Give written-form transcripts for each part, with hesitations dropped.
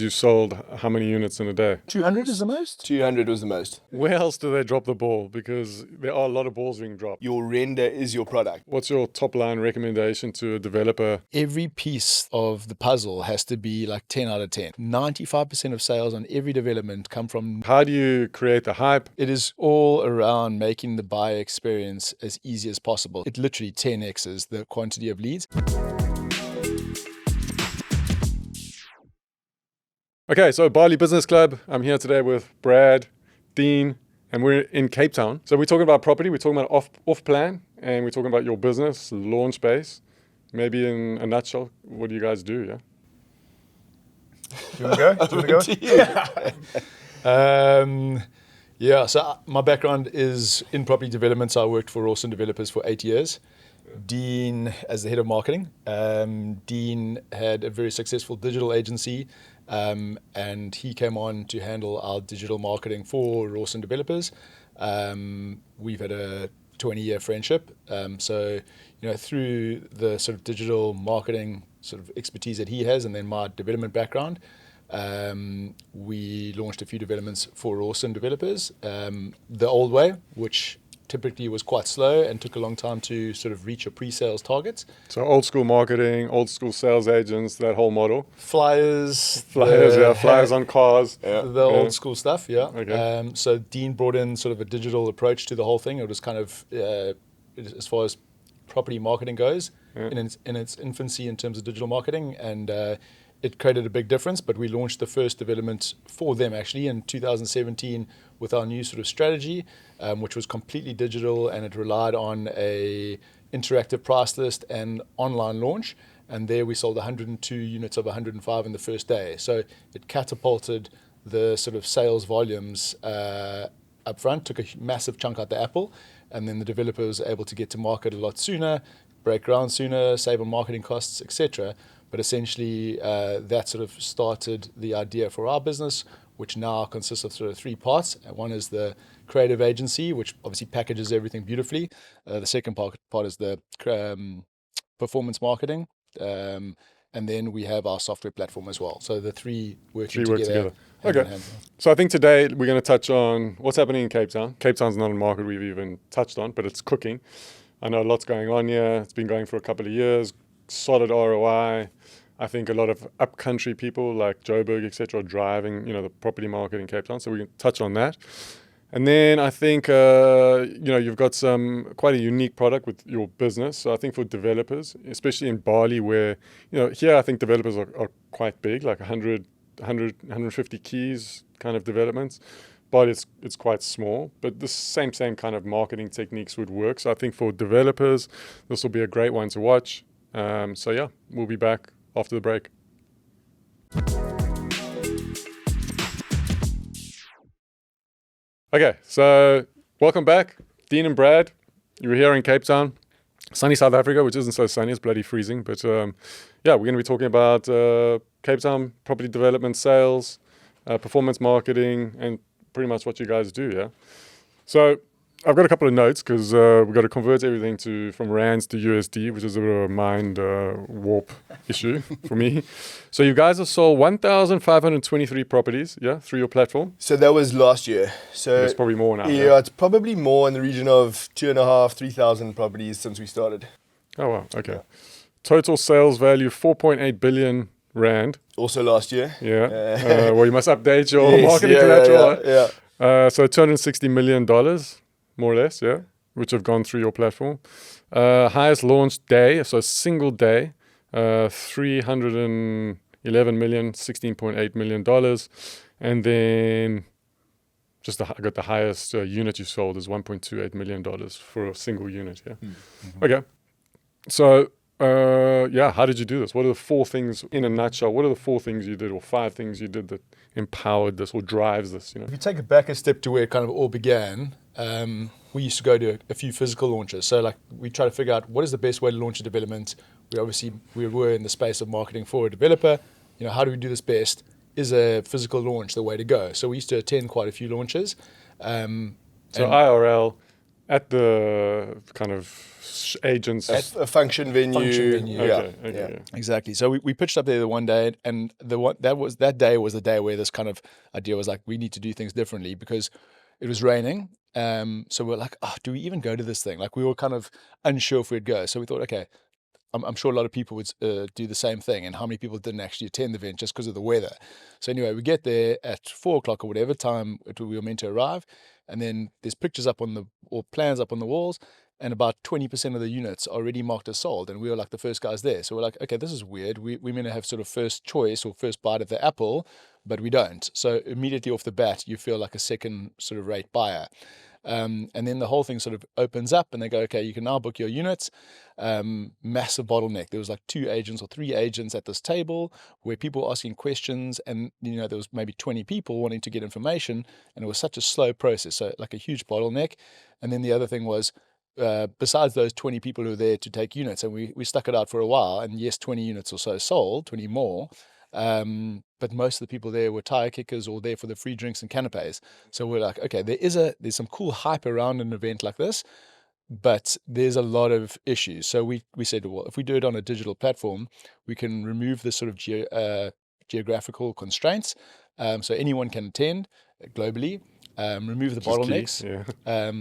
you sold how many units in a day? 200 is the most? 200 was the most. Where else do they drop the ball? Because there are a lot of balls being dropped. Your render is your product. What's your top line recommendation to a developer? Every piece of the puzzle has to be like 10 out of 10. 95% of sales on every development come from... How do you create the hype? It is all around making the buyer experience as easy as possible. It literally 10x's the quantity of leads. Okay, so Bali Business Club. I'm here today with Brad, Dean, and we're in Cape Town. So we're talking about property, we're talking about off plan, and we're talking about your business, Launchbase. Maybe in a nutshell, what do you guys do, yeah? Do you want to go? Yeah, so my background is in property development. So I worked for Rawson Developers for 8 years. Dean as the head of marketing. Dean had a very successful digital agency, and he came on to handle our digital marketing for Rawson Developers. We've had a 20-year friendship. So, through the sort of digital marketing sort of expertise that he has, and then my development background, we launched a few developments for Rawson Developers. The old way, which typically was quite slow and took a long time to sort of reach your pre-sales targets. So old school marketing, old school sales agents, that whole model. Flyers on cars. The old school stuff, yeah. Okay. So Dean brought in sort of a digital approach to the whole thing. It was kind of, as far as property marketing goes, in its infancy in terms of digital marketing, and it created a big difference. But we launched the first development for them actually in 2017 with our new sort of strategy, which was completely digital, and it relied on a interactive price list and online launch. And there we sold 102 units of 105 in the first day. So it catapulted the sort of sales volumes up front, took a massive chunk out the apple, and then the developer was able to get to market a lot sooner, break ground sooner, save on marketing costs, etc. But essentially, that sort of started the idea for our business, which now consists of sort of three parts. One is the creative agency, which obviously packages everything beautifully. The second part is the performance marketing. And then we have our software platform as well. So the three work together. Okay. So I think today we're going to touch on what's happening in Cape Town. Cape Town's not a market we've even touched on, but it's cooking. I know a lot's going on here. It's been going for a couple of years. Solid ROI. I think a lot of upcountry people like Joburg, etc., are driving, the property market in Cape Town. So we can touch on that. And then I think, you've got quite a unique product with your business. So I think for developers, especially in Bali, where, here I think developers are quite big, like 150 keys kind of developments. But it's quite small. But the same kind of marketing techniques would work. So I think for developers, this will be a great one to watch. We'll be back after the break. Okay, so welcome back, Dean and Brad. You were here in Cape Town, sunny South Africa, which isn't so sunny, it's bloody freezing. But we're going to be talking about Cape Town property development, sales, performance marketing, and pretty much what you guys do, yeah? So I've got a couple of notes because we've got to convert everything from rands to USD, which is a bit of a mind warp issue for me. So you guys have sold 1,523 properties, yeah, through your platform. So that was last year. So it's probably more now. Yeah, it's probably more in the region of 2,500, 3,000 properties since we started. Oh, wow. Okay. Yeah. Total sales value, 4.8 billion rand. Also last year. Yeah. Well, you must update your marketing collateral. Yeah. So $260 million. More or less, yeah, which have gone through your platform. Highest launch day, so a single day, 311 million, $16.8 million. And then I got the highest unit you sold is $1.28 million for a single unit, yeah. Mm-hmm. Okay. So, how did you do this? What are the four things, in a nutshell, what are the four things you did or five things you did that empowered this or drives this, If you take it back a step to where it kind of all began, we used to go to a few physical launches. So we try to figure out what is the best way to launch a development. We were in the space of marketing for a developer. How do we do this best? Is a physical launch the way to go? So we used to attend quite a few launches. So IRL, at the kind of agents. At a function venue. Okay, Yeah. yeah. Exactly. So we pitched up there the one day, and that day was the day where this kind of idea was like, we need to do things differently because it was raining. So we're like, do we even go to this thing? Like, we were kind of unsure if we'd go. So we thought, okay, I'm sure a lot of people would do the same thing. And how many people didn't actually attend the event just because of the weather? So anyway, we get there at 4:00 or whatever time we were meant to arrive. And then there's pictures up or plans up on the walls. And about 20% of the units are already marked as sold. And we were like the first guys there. So we're like, okay, this is weird. We meant to have sort of first choice or first bite at the apple, but we don't. So immediately off the bat, you feel like a second sort of rate buyer. And then the whole thing sort of opens up and they go, okay, you can now book your units. Massive bottleneck. There was like 2 agents or 3 agents at this table where people were asking questions, and there was maybe 20 people wanting to get information, and it was such a slow process. So like a huge bottleneck. And then the other thing was, besides those 20 people who were there to take units, and we stuck it out for a while, and yes, 20 units or so sold, 20 more. But most of the people there were tire kickers or there for the free drinks and canapes. So we're like, okay, there's some cool hype around an event like this, but there's a lot of issues. So we said, well, if we do it on a digital platform, we can remove the sort of geographical constraints. So anyone can attend globally. Remove the bottlenecks,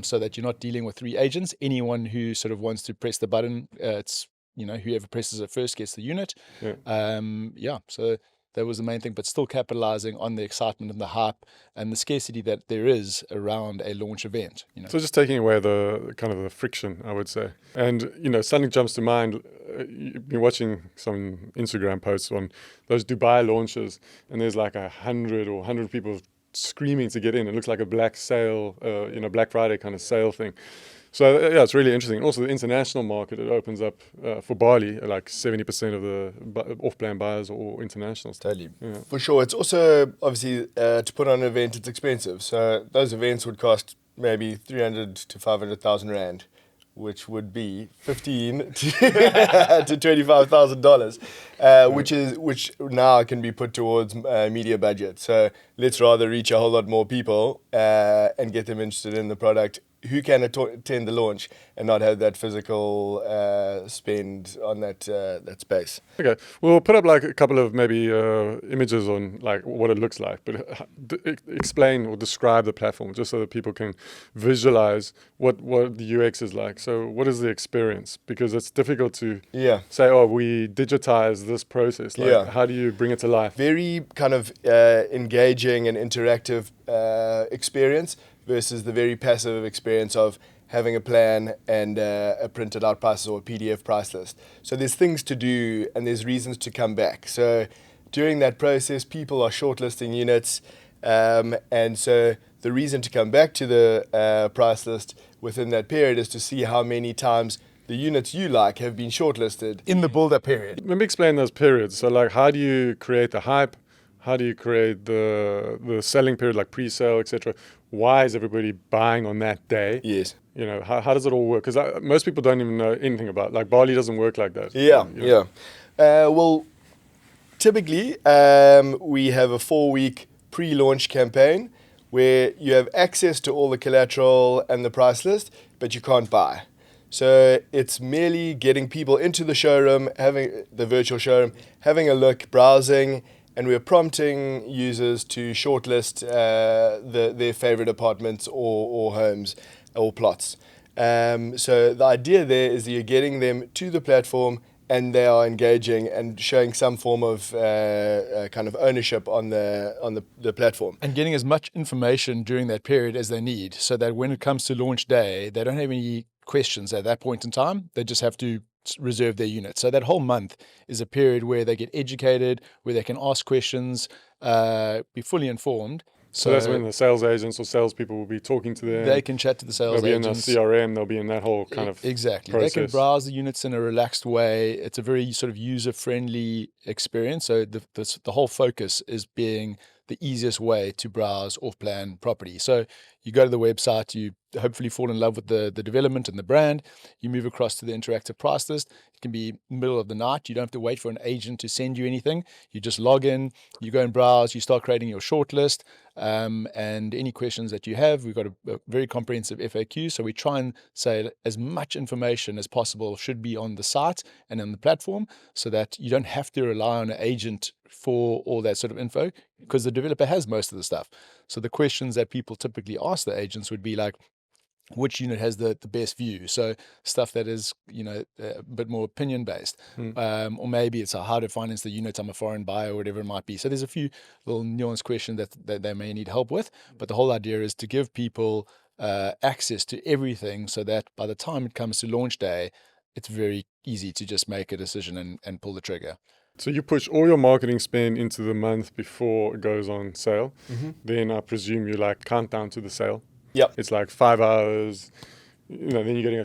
so that you're not dealing with 3 agents. Anyone who sort of wants to press the button, it's whoever presses it first gets the unit. So that was the main thing, but still capitalizing on the excitement and the hype and the scarcity that there is around a launch event. So just taking away the kind of the friction, I would say. And something jumps to mind. You've been watching some Instagram posts on those Dubai launches, and there's like 100 people screaming to get in. It looks like a black sale, Black Friday kind of sale thing. So it's really interesting. And also the international market, it opens up for Bali, like 70% of the off-plan buyers are internationals. Totally. Yeah. For sure. It's also, obviously, to put on an event, it's expensive. So those events would cost maybe 300 to 500,000 Rand, which would be $15,000 to $25,000, which now can be put towards media budget. So let's rather reach a whole lot more people and get them interested in the product who can attend the launch and not have that physical spend on that space. Okay, we'll put up like a couple of maybe images on like what it looks like, but explain or describe the platform just so that people can visualize what the UX is like. So what is the experience? Because it's difficult to say, we digitize this process. How do you bring it to life? Very kind of engaging and interactive experience versus the very passive experience of having a plan and a printed out prices or a PDF price list. So there's things to do and there's reasons to come back. So during that process, people are shortlisting units, and so the reason to come back to the price list within that period is to see how many times the units you like have been shortlisted in the build-up period. Let me explain those periods. So like, how do you create the hype? How do you create the selling period, like pre-sale, etc.? Why is everybody buying on that day? Yes. How does it all work? Because most people don't even know anything about. Like Bali doesn't work like that. Well, typically we have a 4-week pre-launch campaign where you have access to all the collateral and the price list, but you can't buy. So it's merely getting people into the showroom, having the virtual showroom, having a look, browsing. And we're prompting users to shortlist their favorite apartments or homes or plots. So the idea there is that you're getting them to the platform and they are engaging and showing some form of kind of ownership on the platform. And getting as much information during that period as they need, so that when it comes to launch day, they don't have any questions at that point in time. They just have to reserve their unit. So that whole month is a period where they get educated, where they can ask questions, be fully informed. So that's when the sales agents or salespeople will be talking to them. They can chat to the sales agents. They'll be in the CRM. They'll be in that whole kind of exactly. process. They can browse the units in a relaxed way. It's a very sort of user-friendly experience. So the whole focus is being the easiest way to browse off-plan property. So you go to the website, you hopefully fall in love with the development and the brand. You move across to the interactive price list. It can be middle of the night. You don't have to wait for an agent to send you anything. You just log in, you go and browse, you start creating your shortlist, and any questions that you have, we've got a very comprehensive FAQ. So we try and say as much information as possible should be on the site and on the platform, so that you don't have to rely on an agent for all that sort of info, because the developer has most of the stuff. So the questions that people typically ask the agents would be like, which unit has the best view? So stuff that is, a bit more opinion based, or maybe it's how to finance the unit. I'm a foreign buyer, or whatever it might be. So there's a few little nuanced questions that they may need help with. But the whole idea is to give people access to everything, so that by the time it comes to launch day, it's very easy to just make a decision and pull the trigger. So you push all your marketing spend into the month before it goes on sale. Then I presume you countdown to the sale. Yep. It's 5 hours, then you're getting a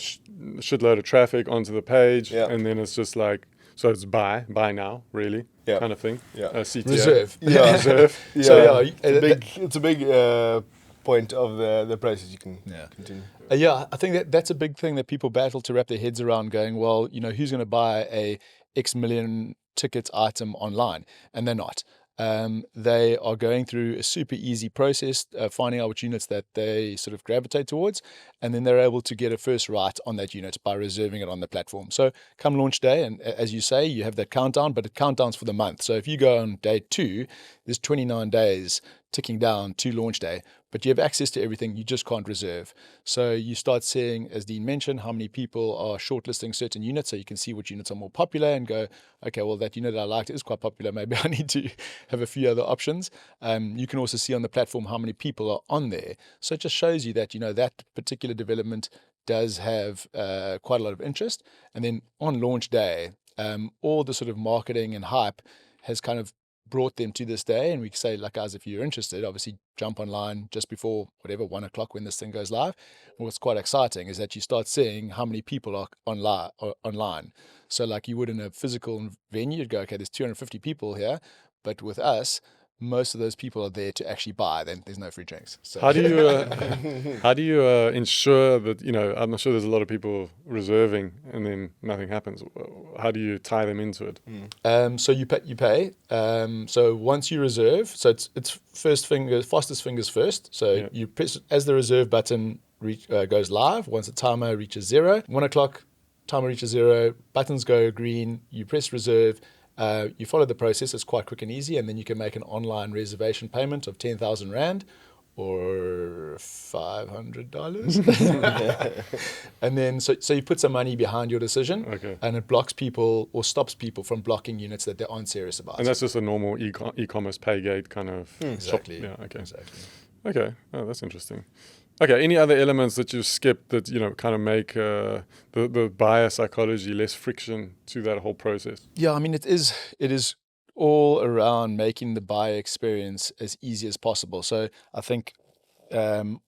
shitload of traffic onto the page, and then it's just so it's buy now, really, kind of thing. Yeah. CTA. Reserve. Yeah. Reserve. Yeah. So it's a big point of the process. You can continue. I think that's a big thing that people battle to wrap their heads around, going, well, who's going to buy a X million tickets item online? And they're not. They are going through a super easy process, finding out which units that they sort of gravitate towards, and then they're able to get a first right on that unit by reserving it on the platform. So come launch day, and as you say, you have that countdown, but it countdowns for the month. So if you go on day 2, there's 29 days ticking down to launch day, but you have access to everything, you just can't reserve. So you start seeing, as Dean mentioned, how many people are shortlisting certain units, so you can see which units are more popular and go, okay, well, that unit I liked is quite popular, maybe I need to have a few other options. You can also see on the platform how many people are on there. So it just shows you that, that particular development does have quite a lot of interest. And then on launch day, all the sort of marketing and hype has kind of brought them to this day. And we say, guys, if you're interested, obviously jump online just before 1 o'clock when this thing goes live. And what's quite exciting is that you start seeing how many people are online. So you would in a physical venue, you'd go, okay, there's 250 people here. But with us, most of those people are there to actually buy. Then there's no free drinks. So. How do you ensure that, I'm not sure there's a lot of people reserving and then nothing happens. How do you tie them into it? So you pay. So once you reserve, so it's fastest fingers first. So you press as the reserve button goes live. Once the timer reaches 0, 1 o'clock, timer reaches 0, buttons go green. You press reserve. You follow the process. It's quite quick and easy, and then you can make an online reservation payment of 10,000 Rand or $500. And then so you put some money behind your decision, and it blocks people or stops people from blocking units that they aren't serious about. And that's just a normal e-commerce pay gate kind of exactly. shop. Yeah, okay. Exactly. Okay, oh, that's interesting. Okay, any other elements that you've skipped that, kind of make the buyer psychology less friction to that whole process? Yeah, I mean, it is all around making the buyer experience as easy as possible. So I think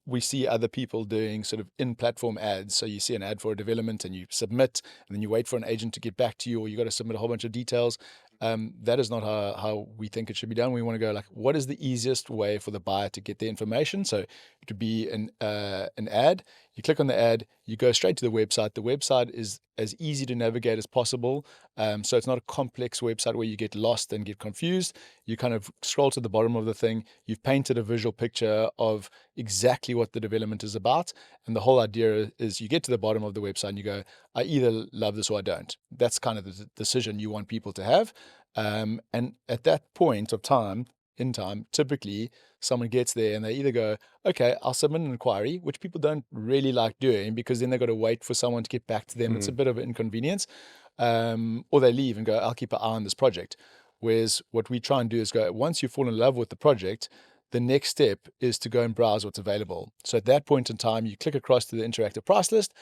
we see other people doing sort of in-platform ads. So you see an ad for a development and you submit, and then you wait for an agent to get back to you, or you got to submit a whole bunch of details. That is not how we think it should be done. We want to go what is the easiest way for the buyer to get the information? So it would be an ad. You click on the ad, you go straight to the website. The website is as easy to navigate as possible. So it's not a complex website where you get lost and get confused. You kind of scroll to the bottom of the thing. You've painted a visual picture of exactly what the development is about. And the whole idea is you get to the bottom of the website and you go, I either love this or I don't. That's kind of the decision you want people to have. And at that point of time, typically someone gets there and they either go, okay, I'll submit an inquiry, which people don't really like doing because then they've got to wait for someone to get back to them. It's a bit of an inconvenience. Or they leave and go, I'll keep an eye on this project. Whereas what we try and do is go, once you fall in love with the project, the next step is to go and browse what's available. So at that point in time, you click across to the interactive price list,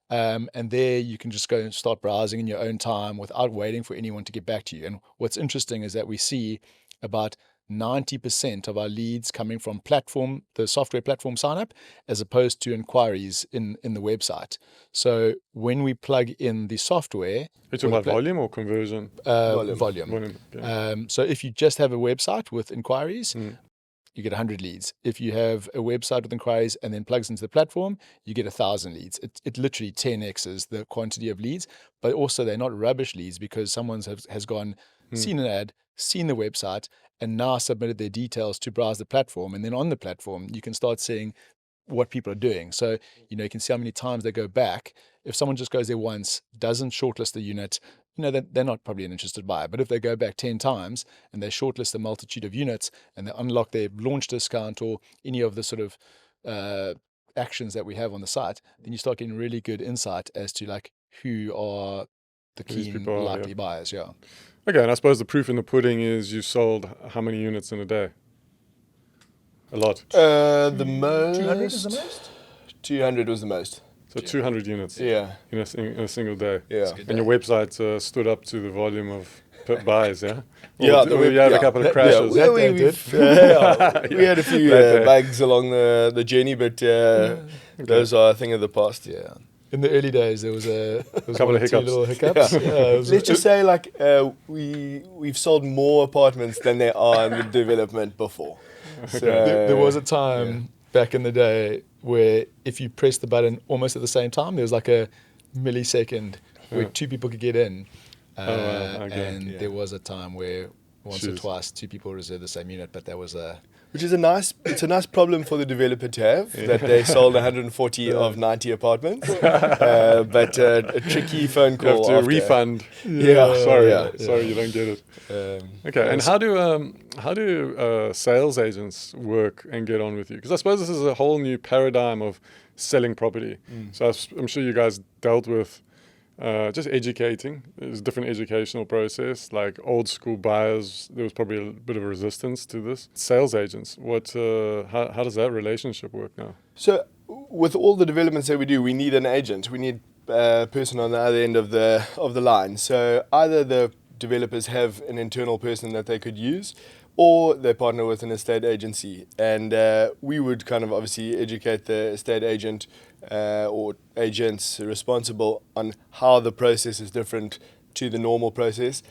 and there you can just go and start browsing in your own time without waiting for anyone to get back to you. And what's interesting is that we see about 90% of our leads coming from the software platform sign up, as opposed to inquiries in the website. So when we plug in the software, Are you talking about volume or conversion? Volume. Okay. So if you just have a website with inquiries, you get 100 leads. If you have a website with inquiries and then plugs into the platform, you get 1,000 leads. It literally 10x's the quantity of leads, but also they're not rubbish leads because someone has gone, seen an ad, seen the website, and now submitted their details to browse the platform. And then on the platform, you can start seeing what people are doing. So, you can see how many times they go back. If someone just goes there once, doesn't shortlist the unit, they're not probably an interested buyer. But if they go back 10 times and they shortlist a multitude of units and they unlock their launch discount or any of the sort of actions that we have on the site, then you start getting really good insight as to like who are the keen likely buyers. Yeah. Okay, and I suppose the proof in the pudding is you sold how many units in a day? A lot. The most. 200 is the most? 200 was the most. So 200 units. Yeah. In a single day. Yeah. And your website stood up to the volume of buys, yeah? Yeah. Or you had a couple of crashes. We had a few bugs along the journey, but those are a thing of the past. Yeah. In the early days, there was a couple of hiccups. Little hiccups. Yeah. Let's just say, like, we've sold more apartments than there are in the development before. So, there was a time back in the day where if you press the button almost at the same time, there was like a millisecond where two people could get in. There was a time where once or twice two people reserved the same unit, but that was which is it's a nice problem for the developer to have, that they sold 140 of 90 apartments, but a tricky phone call. You have to refund. Sorry, you don't get it. Okay, and how do sales agents work and get on with you? Because I suppose this is a whole new paradigm of selling property. So I'm sure you guys dealt with just educating. There's a different educational process. Like old school buyers, there was probably a bit of a resistance to this. Sales agents, how does that relationship work now? So with all the developments that we do, we need an agent. We need a person on the other end of the line. So either the developers have an internal person that they could use, or they partner with an estate agency. And we would kind of obviously educate the estate agent or agents responsible on how the process is different to the normal process.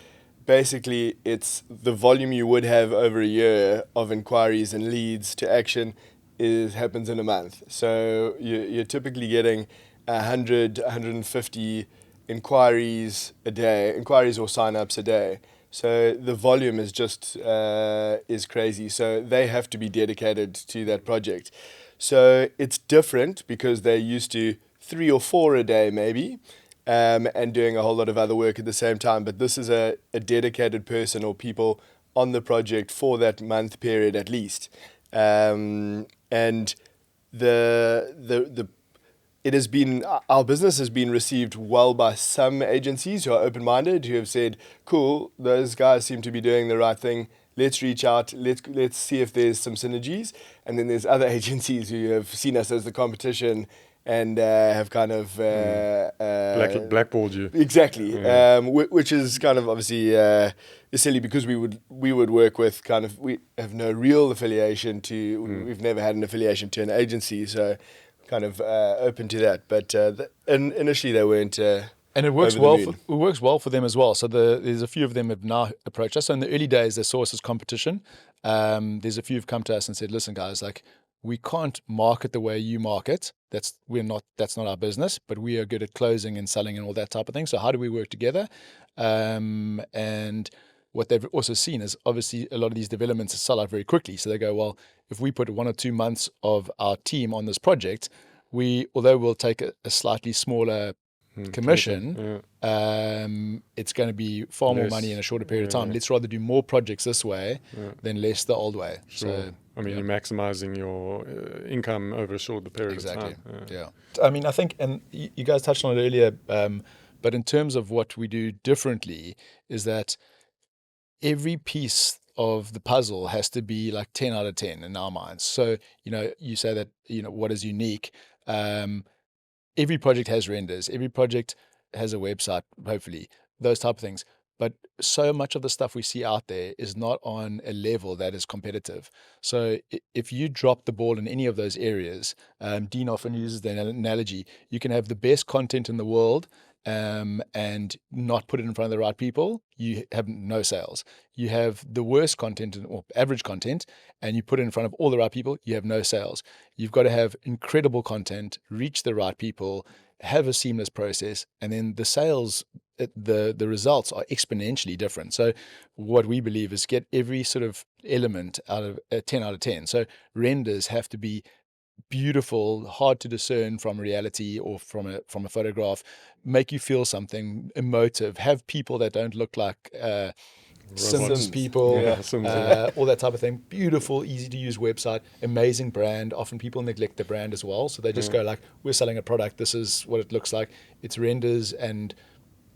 Basically, it's the volume you would have over a year of inquiries and leads to action happens in a month. So you're typically getting 100, 150 inquiries a day, inquiries or sign-ups a day. So the volume is just is crazy. So they have to be dedicated to that project. So it's different because they're used to 3 or 4 a day maybe, and doing a whole lot of other work at the same time. But this is a dedicated person or people on the project for that month period at least. And it has been, our business has been received well by some agencies who are open-minded, who have said, cool, those guys seem to be doing the right thing. Let's reach out. Let's see if there's some synergies. And then there's other agencies who have seen us as the competition and have kind of blackballed you. Exactly, which is kind of obviously silly because we would work with kind of, we have no real affiliation to. We've never had an affiliation to an agency, so kind of open to that. But initially they weren't. And it works well. It works well for them as well. So there's a few of them have now approached us. So in the early days, they saw us as competition. There's a few who've come to us and said, "Listen, guys, like we can't market the way you market. That's not our business. But we are good at closing and selling and all that type of thing. So how do we work together?" And what they've also seen is obviously a lot of these developments sell out very quickly. So they go, well, if we put 1 or 2 months of our team on this project, although we'll take a slightly smaller commission, it's going to be far more money in a shorter period of time. Let's rather do more projects this way than less the old way. Sure. So you're maximizing your income over a shorter period of time. Yeah. I mean, I think, and you guys touched on it earlier, but in terms of what we do differently is that every piece of the puzzle has to be like 10 out of 10 in our minds. So, you say that, what is unique. Every project has renders. Every project has a website, hopefully, those type of things. But so much of the stuff we see out there is not on a level that is competitive. So if you drop the ball in any of those areas, Dean often uses the analogy, you can have the best content in the world and not put it in front of the right people, you have no sales. You have the worst content or average content, and you put it in front of all the right people, you have no sales. You've got to have incredible content, reach the right people, have a seamless process, and then the sales, the results are exponentially different. So what we believe is get every sort of element out of 10 out of 10. So renders have to be beautiful, hard to discern from reality or from a photograph, make you feel something emotive, have people that don't look like Sims people, all that type of thing. Beautiful, easy to use website, amazing brand. Often people neglect the brand as well, so they just go like, we're selling a product, this is what it looks like. It's renders and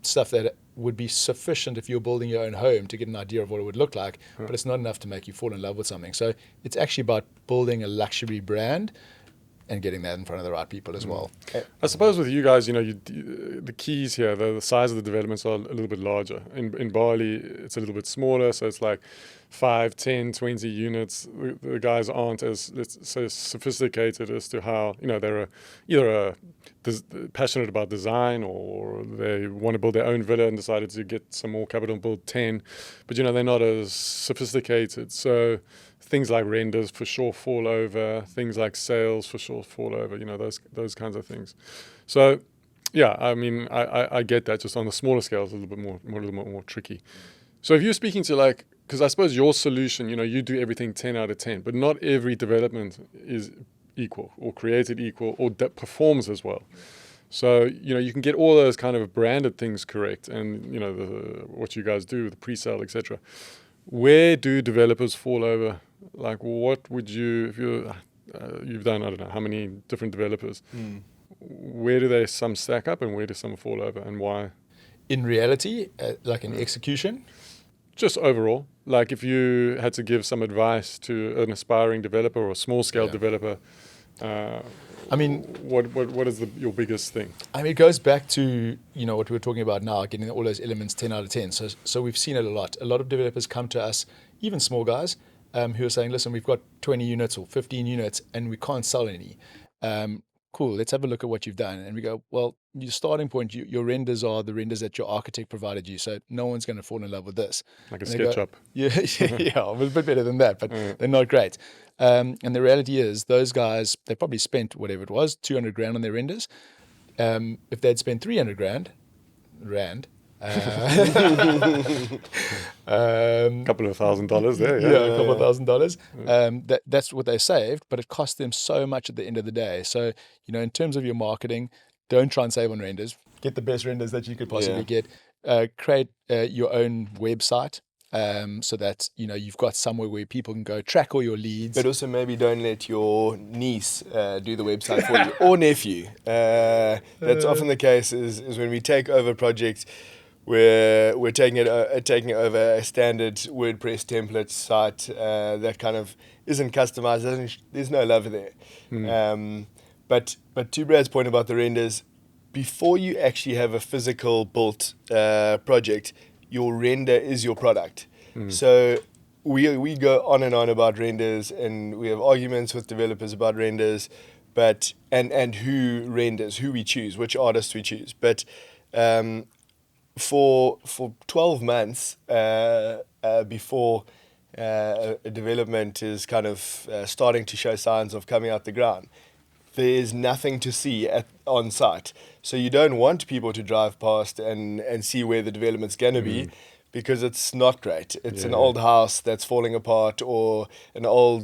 stuff that would be sufficient if you're building your own home to get an idea of what it would look like, but it's not enough to make you fall in love with something. So it's actually about building a luxury brand and getting that in front of the right people as well. I suppose with you guys, the keys here, the size of the developments are a little bit larger. In Bali, it's a little bit smaller, so it's like 5, 10, 20 units. The guys aren't as, let's say, sophisticated as to how, they're either passionate about design, or they want to build their own villa and decided to get some more capital and build 10. But, they're not as sophisticated. So things like renders for sure fall over, things like sales for sure fall over, those kinds of things. So, yeah, I mean, I get that. Just on the smaller scale, it's a little bit more tricky. So if you're speaking to because I suppose your solution, you do everything 10 out of 10, but not every development is equal or created equal or that performs as well. So, you can get all those kind of branded things correct, and, what you guys do with the pre-sale, etc. Where do developers fall over? Like, what would you, if you've done, I don't know, how many different developers, where do some stack up and where do some fall over, and why? In reality, like in execution? Just overall. Like if you had to give some advice to an aspiring developer or a small-scale developer, I mean, what is your biggest thing? I mean, it goes back to, what we're talking about now, getting all those elements 10 out of 10. So we've seen it a lot. A lot of developers come to us, even small guys, who are saying, listen, we've got 20 units or 15 units and we can't sell any. Cool, let's have a look at what you've done. And we go, well, your starting point, your renders are the renders that your architect provided you. So no one's going to fall in love with this. Like a SketchUp. Yeah, a bit better than that, but they're not great. And the reality is those guys, they probably spent whatever it was, 200 grand on their renders. If they'd spent 300 rand, couple of $1,000 there, a couple of $1,000. That's what they saved, but it cost them so much at the end of the day. So, in terms of your marketing, don't try and save on renders. Get the best renders that you could possibly get. Create your own website. So that you've got somewhere where people can go track all your leads. But also maybe don't let your niece do the website for you, or nephew. That's often the case is when we take over projects where we're taking over a standard WordPress template site that kind of isn't customized. There's no love there. But to Brad's point about the renders, before you actually have a physical built project, your render is your product. So we go on and on about renders, and we have arguments with developers about renders, but and who renders, who we choose, which artists we choose. But for 12 months before a development is kind of starting to show signs of coming out the ground, there's nothing to see on site. So you don't want people to drive past and see where the development's going to be, because it's not great. It's an old house that's falling apart, or an old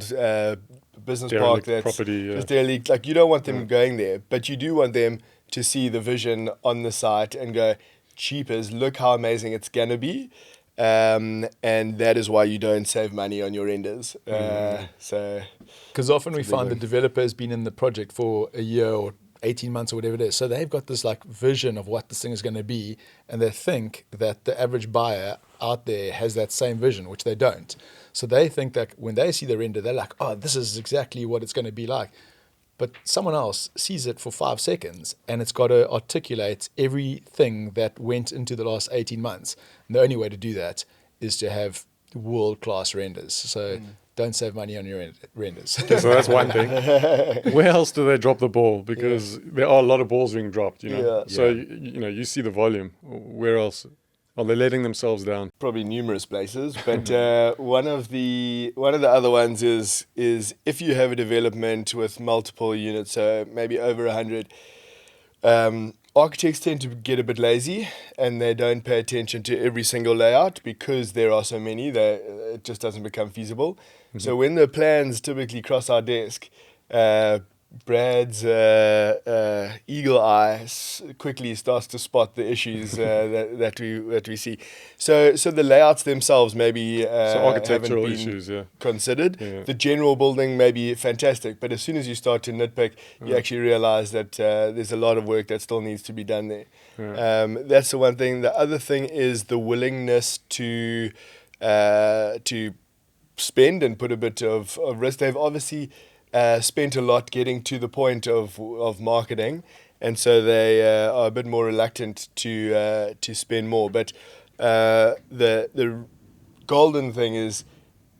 business derelict park that's property, just derelict. Like, you don't want them going there, but you do want them to see the vision on the site and go, cheapers, look how amazing it's going to be. And that is why you don't save money on your renders. Because often we find the developer has been in the project for a year or 18 months or whatever it is. So they've got this vision of what this thing is going to be, and they think that the average buyer out there has that same vision, which they don't. So they think that when they see the render, they're like, oh, this is exactly what it's going to be like. But someone else sees it for 5 seconds, and it's got to articulate everything that went into the last 18 months. And the only way to do that is to have world-class renders. So don't save money on your renders. Okay, so that's one thing. Where else do they drop the ball? Because there are a lot of balls being dropped, Yeah. So, you see the volume. Where else are they letting themselves down? Probably numerous places, but one of the other ones is if you have a development with multiple units, so maybe over 100. Architects tend to get a bit lazy and they don't pay attention to every single layout because there are so many that it just doesn't become feasible. Mm-hmm. So when the plans typically cross our desk, Brad's eagle eye quickly starts to spot the issues that we see. So the layouts themselves maybe so architectural haven't been issues, considered. Yeah. The general building may be fantastic, but as soon as you start to nitpick, you actually realize that there's a lot of work that still needs to be done there. Yeah. That's the one thing. The other thing is the willingness to spend and put a bit of risk. They've obviously spent a lot getting to the point of marketing, and so they are a bit more reluctant to spend more. But the golden thing is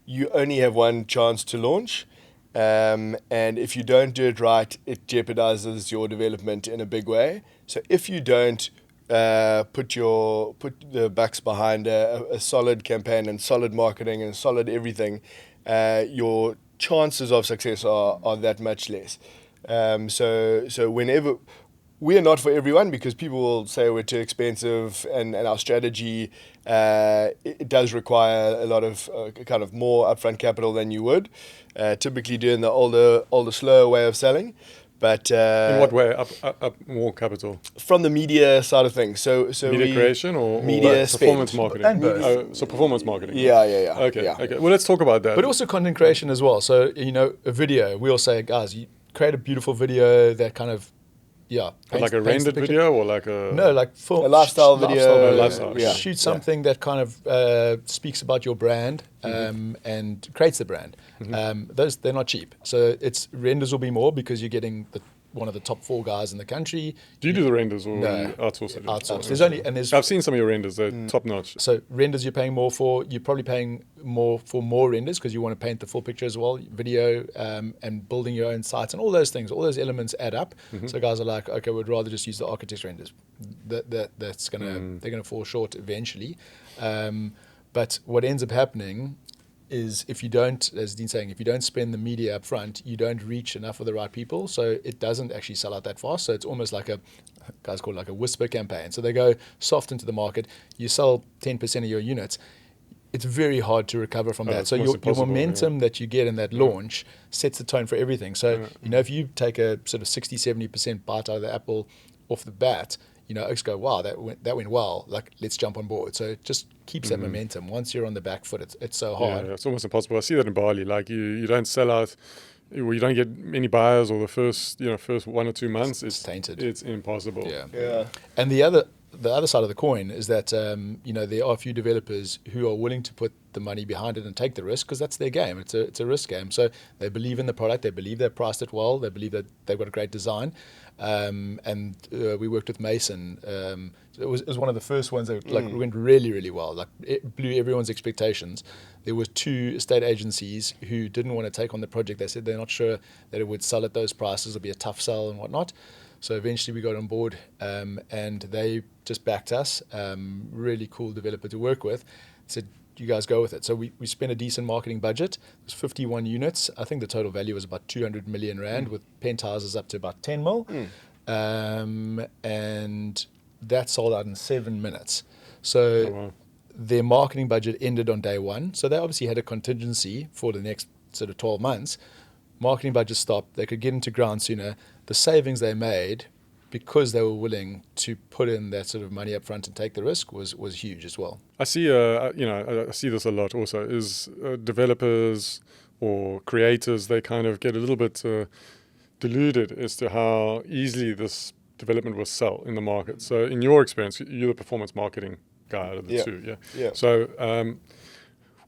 you only have one chance to launch, and if you don't do it right, it jeopardizes your development in a big way. So if you don't put the bucks behind a solid campaign and solid marketing and solid everything, your chances of success are that much less. So whenever we are not for everyone, because people will say we're too expensive, and our strategy it does require a lot of kind of more upfront capital than you would typically do in the older slower way of selling. But in what way? Up more capital? From the media side of things. So media creation or media performance spend. marketing? And both. So performance marketing. Yeah. Okay. Well, let's talk about that. But also content creation as well. So, a video, we'll say, guys, you create a beautiful video that kind of, like a rendered video or like a... No, like a lifestyle video. Lifestyle. Yeah. Shoot something that kind of speaks about your brand and creates the brand. Those, they're not cheap. So renders will be more because you're getting one of the top 4 guys in the country. Do you do the renders or No, you outsource it? Outsource. I've seen some of your renders. They're top notch. So renders you're paying more for. You're probably paying more for more renders because you want to paint the full picture as well, video and building your own sites and all those things. All those elements add up. So guys are like, okay, we'd rather just use the architect's renders. That's gonna they're gonna fall short eventually. But what ends up happening is if you don't, as Dean's saying, if you don't spend the media up front, you don't reach enough of the right people. So it doesn't actually sell out that fast. So it's almost like guys call it like a whisper campaign. So they go soft into the market. You sell 10% of your units. It's very hard to recover from that. So your momentum that you get in that launch sets the tone for everything. So, if you take a sort of 60, 70% bite out of the apple off the bat, oaks go, wow, that went well. Like, let's jump on board. So it just keeps that momentum. Once you're on the back foot, it's so hard. Yeah, it's almost impossible. I see that in Bali. Like you don't sell out, you don't get many buyers, or the first 1 or 2 months. It's tainted. It's impossible. Yeah. And the other side of the coin is that there are a few developers who are willing to put the money behind it and take the risk because that's their game. It's a risk game. So they believe in the product. They believe they've priced it well. They believe that they've got a great design. And we worked with Mason. It was one of the first ones that went really, really well. Like, it blew everyone's expectations. There were 2 estate agencies who didn't want to take on the project. They said they're not sure that it would sell at those prices. It'll be a tough sell and whatnot. So eventually we got on board and they just backed us. Really cool developer to work with. Said, you guys go with it. So we spent a decent marketing budget. It was 51 units. I think the total value was about 200 million rand with penthouses up to about 10 mil. And that sold out in 7 minutes. So their marketing budget ended on day 1. So they obviously had a contingency for the next sort of 12 months. Marketing budget stopped. They could get into ground sooner. The savings they made, because they were willing to put in that sort of money up front and take the risk, was huge as well. I see, I see this a lot also, is developers or creators, they kind of get a little bit deluded as to how easily this development will sell in the market. So in your experience, you're the performance marketing guy out of the 2, Yeah. So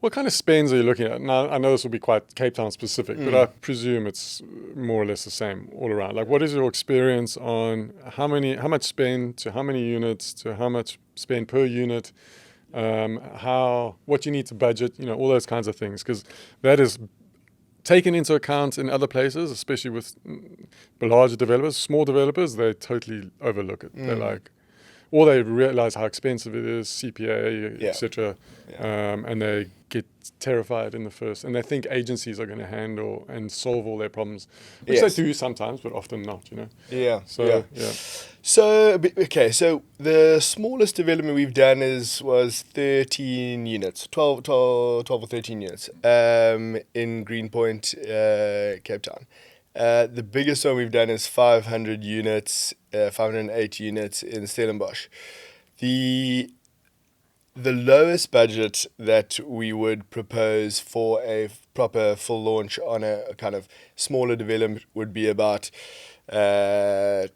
what kind of spends are you looking at? Now, I know this will be quite Cape Town specific, but I presume it's more or less the same all around. Like, what is your experience on how much spend to how many units to how much spend per unit? what you need to budget, all those kinds of things, because that is taken into account in other places, especially with larger developers. Small developers, they totally overlook it. They're like, or they realize how expensive it is, CPA, etc., and they get terrified in the first, and they think agencies are going to handle and solve all their problems, which they do sometimes, but often not. So the smallest development we've done was 13 units, 12 or 13 units in Greenpoint, Cape Town. The biggest one we've done is 500 units, 508 units in Stellenbosch. The lowest budget that we would propose for a proper full launch on a kind of smaller development would be about $10,000.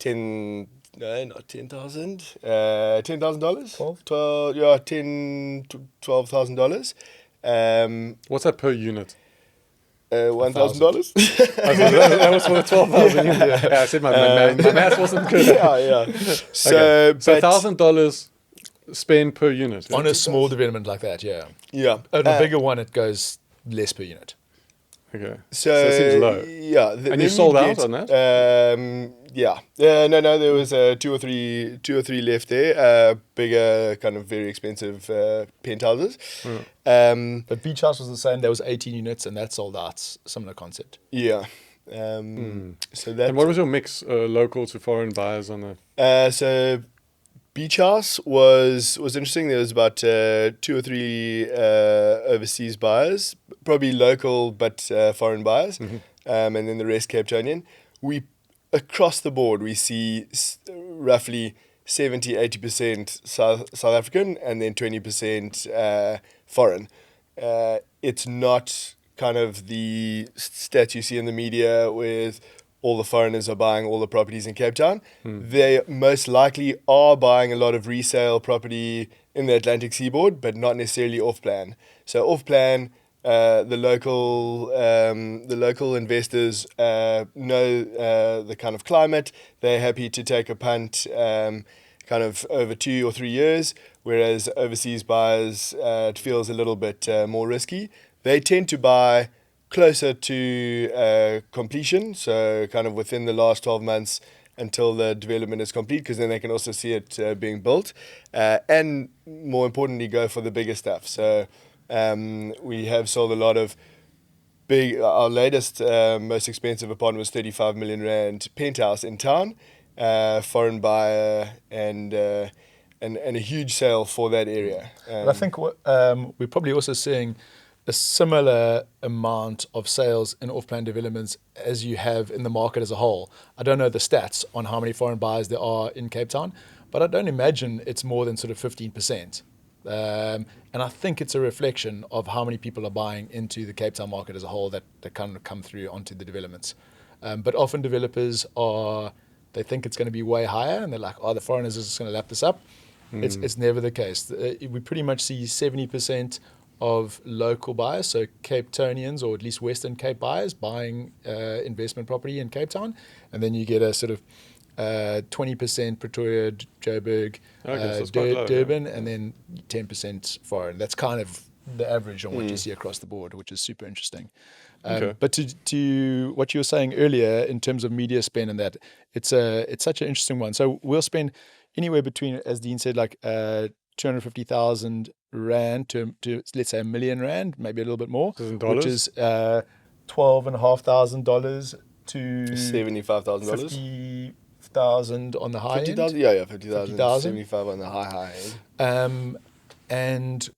$12,000. What's that per unit? $1,000. That was for the 12,000. I said my math wasn't good. So $1,000 spend per unit on a small development like that. On a bigger one, it goes less per unit. Okay. So it seems low. Yeah. And you sold out on that? No, there was two or three left there. Bigger, kind of very expensive penthouses. But Beach House was the same. There was 18 units, and that sold out. Similar concept. Yeah. So that. And what was your mix, local to foreign buyers on that? So Beach House was interesting. There was about 2 or 3 overseas buyers, probably local but foreign buyers, and then the rest Cape Townian. Across the board, we see roughly 70-80% South African and then 20% foreign. It's not kind of the stats you see in the media with all the foreigners are buying all the properties in Cape Town. They most likely are buying a lot of resale property in the Atlantic seaboard, but not necessarily off-plan. So off-plan, the local investors know the kind of climate. They're happy to take a punt kind of over 2 or 3 years, whereas overseas buyers, it feels a little bit more risky. They tend to buy closer to completion, so kind of within the last 12 months until the development is complete, because then they can also see it being built, and more importantly, go for the bigger stuff. So we have sold a lot of our latest, most expensive apartment was 35 million rand penthouse in town, foreign buyer, and a huge sale for that area. But I think we're probably also seeing a similar amount of sales in off-plan developments as you have in the market as a whole. I don't know the stats on how many foreign buyers there are in Cape Town, but I don't imagine it's more than sort of 15%. And I think it's a reflection of how many people are buying into the Cape Town market as a whole that kind of come through onto the developments. But often developers they think it's going to be way higher, and they're like, the foreigners are just going to lap this up. It's never the case. We pretty much see 70% of local buyers, so Cape Townians, or at least Western Cape buyers, buying investment property in Cape Town, and then you get a sort of 20% Pretoria, Joburg, Durban, and then 10% foreign. That's kind of the average on what you see across the board, which is super interesting. But to what you were saying earlier in terms of media spend and that, it's such an interesting one. So we'll spend anywhere between, as Dean said, like 250,000 rand to let's say R1 million, maybe a little bit more, which is $12,500 to $75,000. 50,000 on the high 50,000? end. Yeah, 50,000. 75 on the high end. And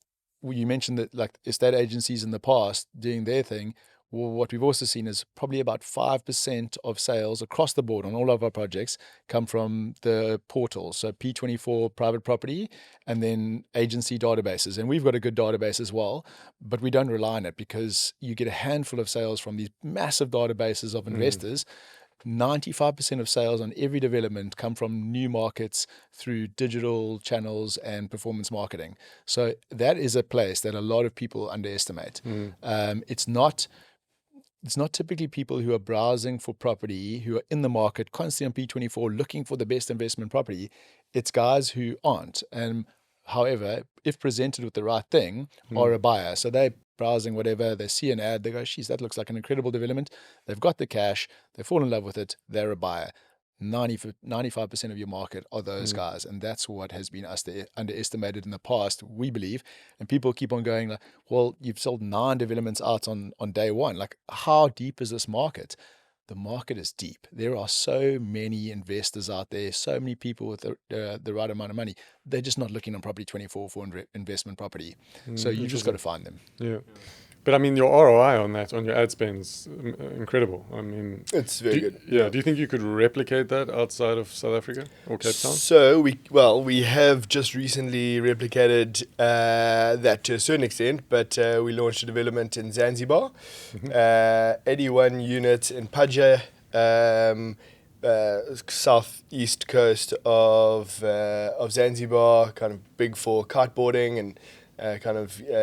you mentioned that like estate agencies in the past doing their thing. Well, what we've also seen is probably about 5% of sales across the board on all of our projects come from the portals. So P24 private property and then agency databases. And we've got a good database as well, but we don't rely on it because you get a handful of sales from these massive databases of investors. 95% of sales on every development come from new markets through digital channels and performance marketing. So that is a place that a lot of people underestimate. It's not typically people who are browsing for property, who are in the market constantly on P24 looking for the best investment property. It's guys who aren't. And however, if presented with the right thing, are a buyer. So they're browsing whatever, they see an ad, they go, geez, that looks like an incredible development. They've got the cash, they fall in love with it, they're a buyer. 95% of your market are those guys, and that's what has been underestimated in the past, we believe. And people keep on going like, well, you've sold 9 developments out on day one. Like, how deep is this market? The market is deep. There are so many investors out there, so many people with the right amount of money. They're just not looking on Property 24 for investment property. So you just got to find them. Yeah. But I mean, your ROI on that, on your ad spend is incredible. I mean, it's very good. Yeah. Do you think you could replicate that outside of South Africa or Cape Town? So we have just recently replicated that to a certain extent, but we launched a development in Zanzibar, 81 units in Paja, southeast coast of Zanzibar, kind of big for kiteboarding and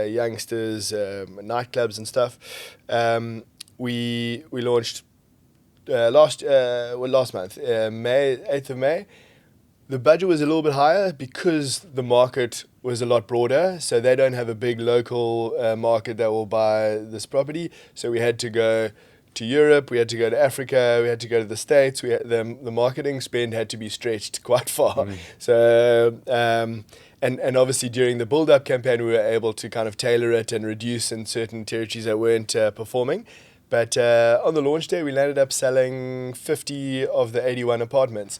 youngsters, nightclubs and stuff. We launched last month, May 8th of May. The budget was a little bit higher because the market was a lot broader. So they don't have a big local market that will buy this property. So we had to go to Europe, we had to go to Africa, we had to go to the States. The marketing spend had to be stretched quite far. So and obviously during the build-up campaign, we were able to kind of tailor it and reduce in certain territories that weren't performing. But on the launch day, we landed up selling 50 of the 81 apartments.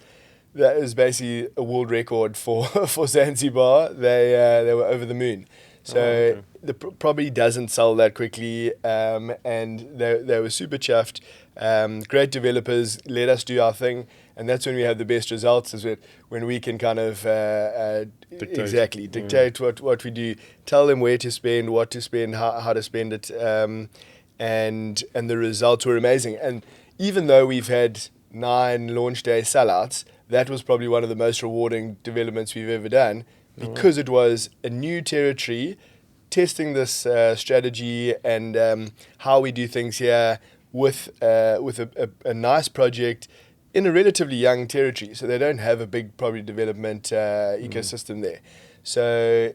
That is basically a world record for Zanzibar. They were over the moon. So the property doesn't sell that quickly, and they were super chuffed. Great developers, let us do our thing. And that's when we have the best results, is when we can kind of dictate what we do, tell them where to spend, what to spend, how to spend it, and the results were amazing. And even though we've had 9 launch day sellouts, that was probably one of the most rewarding developments we've ever done, because it was a new territory, testing this strategy and how we do things here with a nice project in a relatively young territory. So they don't have a big property development ecosystem there. So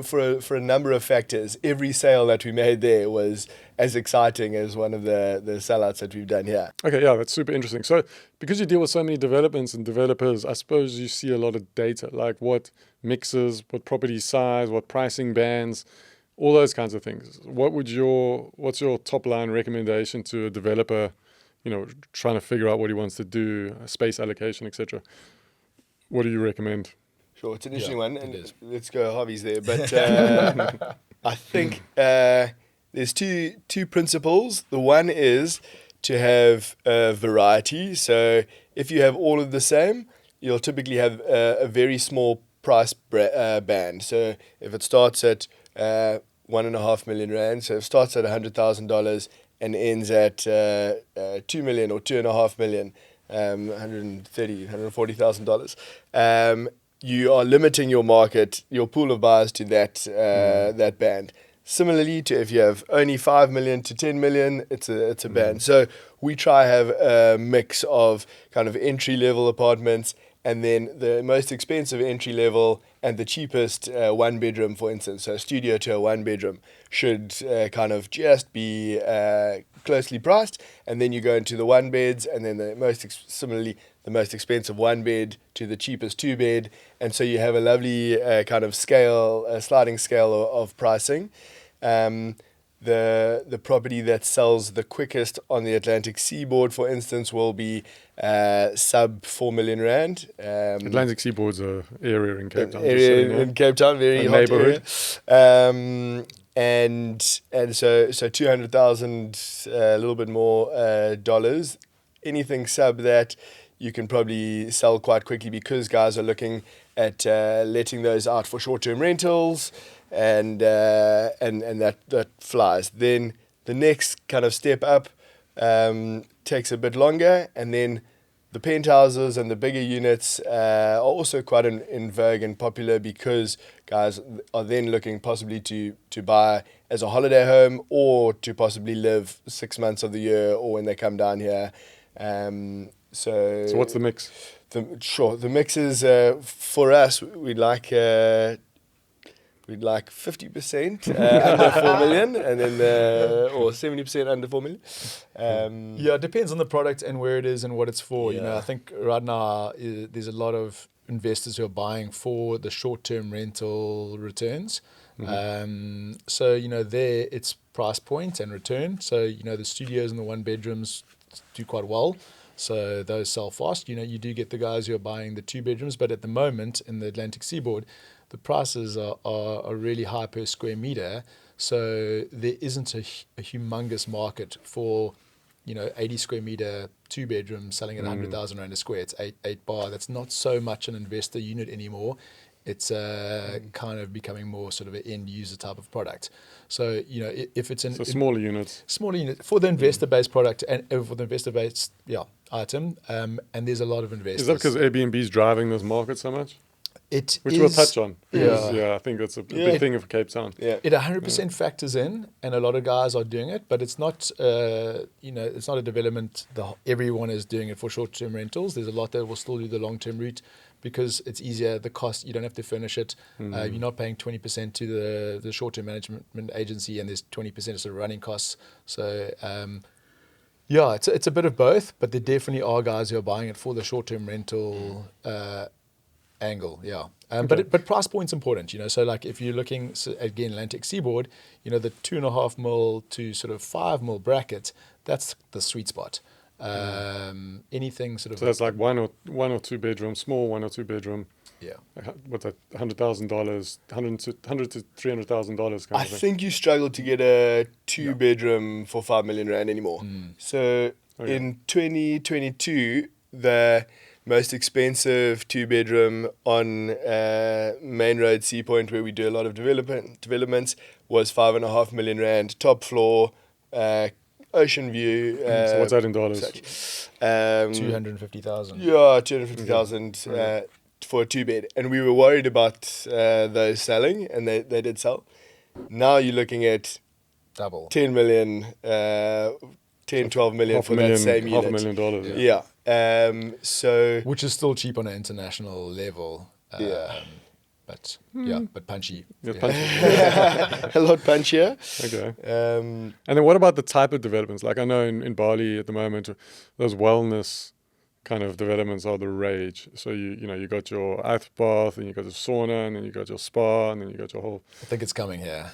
for a number of factors, every sale that we made there was as exciting as one of the sellouts that we've done here. Okay, yeah, that's super interesting. So because you deal with so many developments and developers, I suppose you see a lot of data, like what mixes, what property size, what pricing bands, all those kinds of things. What's your top line recommendation to a developer, trying to figure out what he wants to do, space allocation, etc.? What do you recommend? Sure, it's an interesting one, and let's go hobbies there. But I think there's two principles. The one is to have variety. So if you have all of the same, you'll typically have a very small price band. So if it starts at 1.5 million rand, so it starts at $100,000 and ends at 2 million or 2.5 million, $140,000. You are limiting your market, your pool of buyers to that band. Similarly to if you have only 5 million to 10 million, it's a band. So we try have a mix of kind of entry level apartments, and then the most expensive entry level and the cheapest 1 bedroom, for instance. So studio to a 1 bedroom should kind of just be closely priced, and then you go into the 1 beds, and then similarly the most expensive 1 bed to the cheapest 2 bed, and so you have a lovely kind of sliding scale of pricing. The property that sells the quickest on the Atlantic seaboard, for instance, will be sub 4 million rand. Atlantic seaboard's an area in Cape Town. In Cape Town, very hot neighborhood. Area. And so 200,000, a little bit more dollars. Anything sub that, you can probably sell quite quickly because guys are looking at letting those out for short-term rentals, and that flies. Then the next kind of step up takes a bit longer, and then the penthouses and the bigger units are also quite in vogue and popular because guys are then looking possibly to buy as a holiday home or to possibly live 6 months of the year or when they come down here. So what's the mix? The mix is, for us, we like we'd like 50% under 4 million, and then or 70% under 4 million. Yeah, it depends on the product and where it is and what it's for. You know, Yeah. I think right now there's a lot of investors who are buying for the short-term rental returns. So, you know, there it's price point and return. So, you know, the studios and the one bedrooms do quite well. So those sell fast. You know, you do get the guys who are buying the 2 bedrooms, but at the moment in the Atlantic seaboard, the prices are really high per square meter. So there isn't a humongous market for, you know, 80 square meter, 2 bedrooms selling at 100,000 rand a square. It's 8 bar. That's not so much an investor unit anymore. It's kind of becoming more sort of an end user type of product. So, you know, if it's So smaller units. smaller unit for the investor based product and for the investor based item, and there's a lot of investors. Is that because Airbnb is driving this market so much? Which We'll touch on. Because, Yeah. I think that's a Yeah. big thing for Cape Town. Yeah. It 100% factors in, and a lot of guys are doing it, but it's not, you know, it's not a development. Everyone is doing it for short-term rentals. There's a lot that will still do the long-term route because it's easier. The cost, you don't have to furnish it. You're not paying 20% to the short-term management agency, and there's 20% of sort of running costs. So, yeah, it's a bit of both, but there definitely are guys who are buying it for the short-term rental angle, yeah. But price point's important, you know. So like if you're looking again Atlantic seaboard, you know, the 2.5 mil to sort of 5 mil bracket, that's the sweet spot. Anything sort of So that's like one or two bedroom, small 1 or 2 bedroom. yeah. What's that? $100,000, $100 to $300,000 kind I of thing. think you struggle to get a 2-bedroom for 5 million rand anymore. So Okay. in 2022, the most expensive 2-bedroom on Main Road Sea Point, where we do a lot of developments, was 5.5 million rand, top floor, ocean view. So what's that in dollars? 250,000. Yeah, 250,000 for a 2-bed. And we were worried about those selling, and they did sell. Now you're looking at Double. 10 million, 10, 12 million for that same unit. $500,000. Yeah. So Which is still cheap on an international level. Yeah. But yeah, but punchy. Yeah, punchy. a lot punchier. Okay. Um, And then what about the type of developments? Like I know in Bali at the moment, those wellness kind of developments are the rage. So you got your ice bath, and you got your sauna, and then you got your spa, and then you got your whole. I think it's coming here.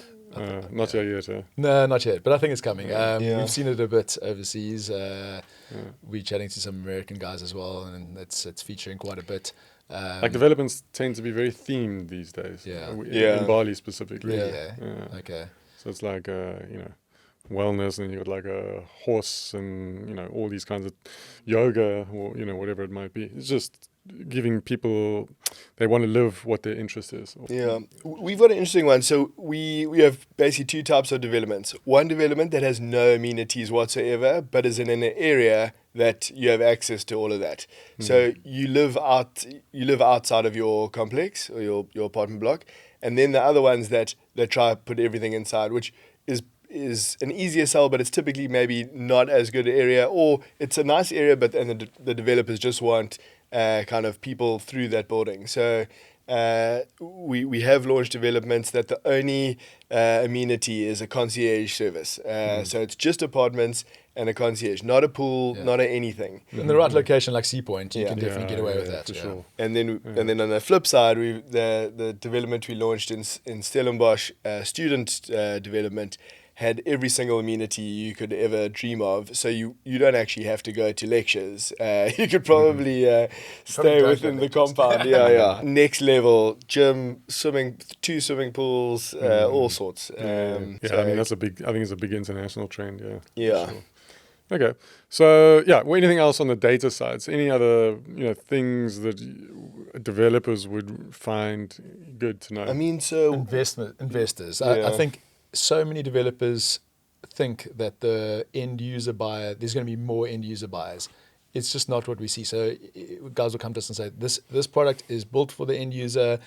Not yet. No, not yet, but I think it's coming. Yeah. We've seen it a bit overseas. We're chatting to some American guys as well, and it's featuring quite a bit. Like developments tend to be very themed these days. Yeah. In Bali specifically. Yeah. Yeah. Okay. So it's like wellness, and you got like a horse, and all these kinds of yoga, or whatever it might be. It's just giving people, they want to live what their interest is. Yeah, we've got an interesting one. So we have basically 2 types of developments. One development that has no amenities whatsoever, but is in an area that you have access to all of that. So you live outside of your complex or your apartment block, and then the other ones that try to put everything inside, which is an easier sell, but it's typically maybe not as good an area, or it's a nice area, but the developers just want kind of people through that building. So we have launched developments that the only amenity is a concierge service. So it's just apartments and a concierge, not a pool, not a anything. In the right location, like Sea Point, you Yeah. can definitely get away with that. For Yeah. sure. And then on the flip side, the development we launched in Stellenbosch, student development, had every single amenity you could ever dream of. So you don't actually have to go to lectures. You could probably stay don't within go the compound. Yeah. Next level, gym, 2 swimming pools, all sorts. I mean that's I think it's a big international trend. Yeah. Yeah. For sure. Okay. So anything else on the data side? So any other things that developers would find good to know? I mean, so Investors. Yeah. I think so many developers think that the end user buyer, there's going to be more end user buyers. It's just not what we see. So guys will come to us and say, this product is built for the end user.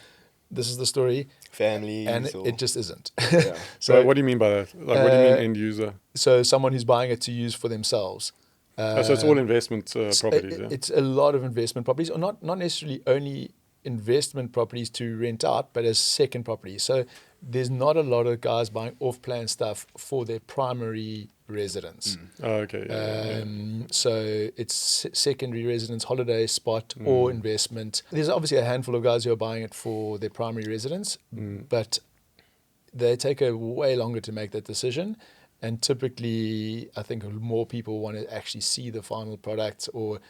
This is the story. families. And or, it just isn't. Yeah. So what do you mean by that? Like, what do you mean end user? So someone who's buying it to use for themselves. So it's all investment properties. Yeah? It's a lot of investment properties, or not necessarily only investment properties to rent out, but as second properties. So there's not a lot of guys buying off-plan stuff for their primary residence. Oh, okay. So it's secondary residence, holiday spot, or investment. There's obviously a handful of guys who are buying it for their primary residence, but they take a way longer to make that decision. And typically, I think more people want to actually see the final product or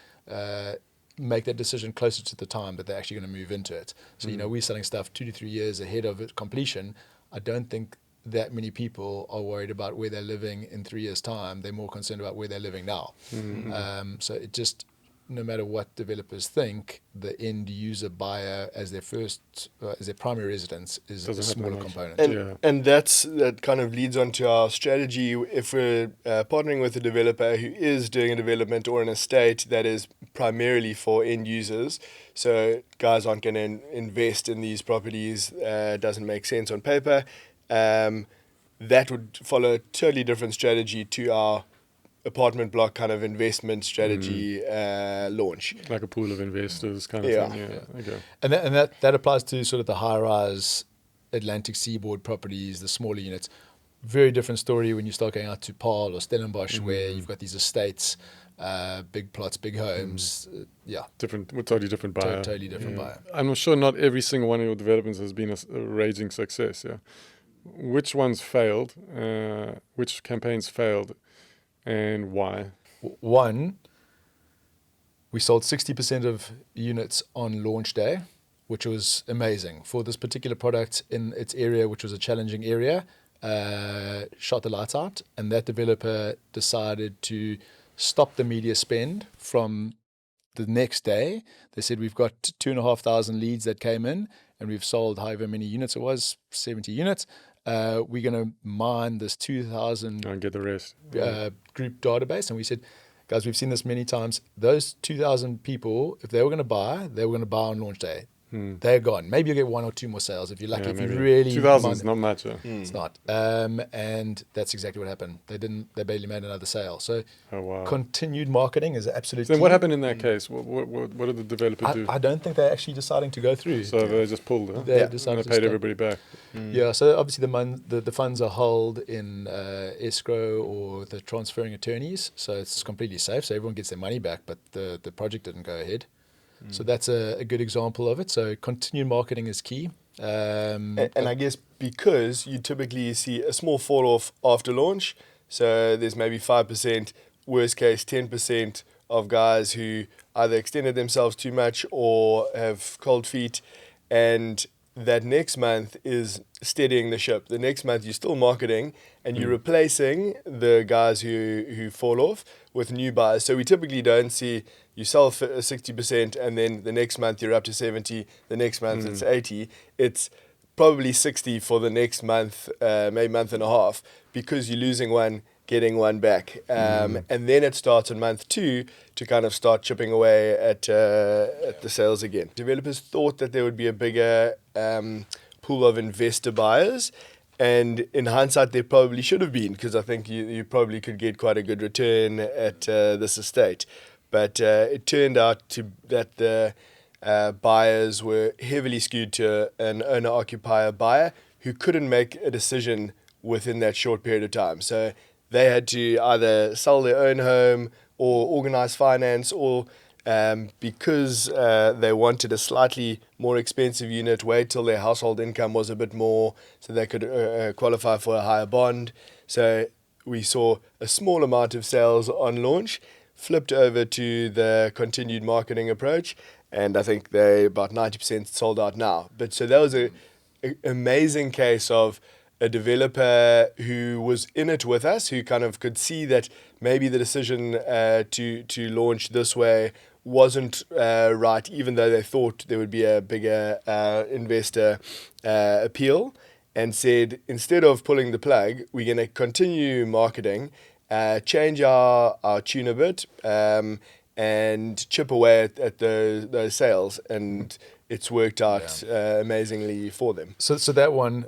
make that decision closer to the time that they're actually going to move into it. So, we're selling stuff 2 to 3 years ahead of it completion. I don't think that many people are worried about where they're living in 3 years' time. They're more concerned about where they're living now. So it just, no matter what developers think, the end user buyer as their primary residence is a smaller component. And that kind of leads on to our strategy. If we're partnering with a developer who is doing a development or an estate that is primarily for end users, so guys aren't going to invest in these properties, doesn't make sense on paper, that would follow a totally different strategy to our apartment block kind of investment strategy launch. Like a pool of investors kind of thing. Yeah. Okay. And that applies to sort of the high-rise Atlantic seaboard properties, the smaller units. Very different story when you start going out to Paarl or Stellenbosch, where you've got these estates, big plots, big homes. Totally different buyer. Totally different buyer. I'm sure not every single one of your developments has been a raging success. Yeah. Which ones failed? Which campaigns failed? And why? One, we sold 60% of units on launch day, which was amazing for this particular product in its area, which was a challenging area. Shot the lights out, and that developer decided to stop the media spend from the next day. They said, we've got 2,500 leads that came in, and we've sold however many units it was, 70 units. We're going to mine this 2,000 and get the rest group database. And we said, guys, we've seen this many times. Those 2,000 people, if they were going to buy, on launch day. They're gone. Maybe you'll get 1 or 2 more sales if you're lucky. If you really 2,000 is not much. It's not. And that's exactly what happened. They barely made another sale. So continued marketing is absolutely. So then what happened in that case? What did the developer do? I don't think they're actually deciding to go through. So they just pulled it. They decided and they paid everybody back. Yeah. So obviously the funds are held in escrow or the transferring attorneys. So it's completely safe. So everyone gets their money back, but the project didn't go ahead. So that's a good example of it. So continued marketing is key. And I guess because you typically see a small fall off after launch, so there's maybe 5%, worst case 10% of guys who either extended themselves too much or have cold feet, and that next month is steadying the ship. The next month you're still marketing and you're replacing the guys who fall off with new buyers. So we typically don't see you sell 60% and then the next month you're up to 70, the next month it's 80. It's probably 60 for the next month, maybe month and a half, because you're losing one, getting one back. And then it starts in month 2 to kind of start chipping away at the sales again. Developers thought that there would be a bigger pool of investor buyers. And in hindsight, there probably should have been, because I think you probably could get quite a good return at this estate. But it turned out that the buyers were heavily skewed to an owner-occupier buyer who couldn't make a decision within that short period of time. So they had to either sell their own home or organize finance, or because they wanted a slightly more expensive unit, wait till their household income was a bit more so they could qualify for a higher bond. So we saw a small amount of sales on launch, flipped over to the continued marketing approach, and I think they're about 90% sold out now. But so that was an amazing case of a developer who was in it with us, who kind of could see that maybe the decision to launch this way wasn't right, even though they thought there would be a bigger investor appeal, and said, instead of pulling the plug, we're going to continue marketing, change our tune a bit, and chip away at those sales, and it's worked out amazingly for them. So that one,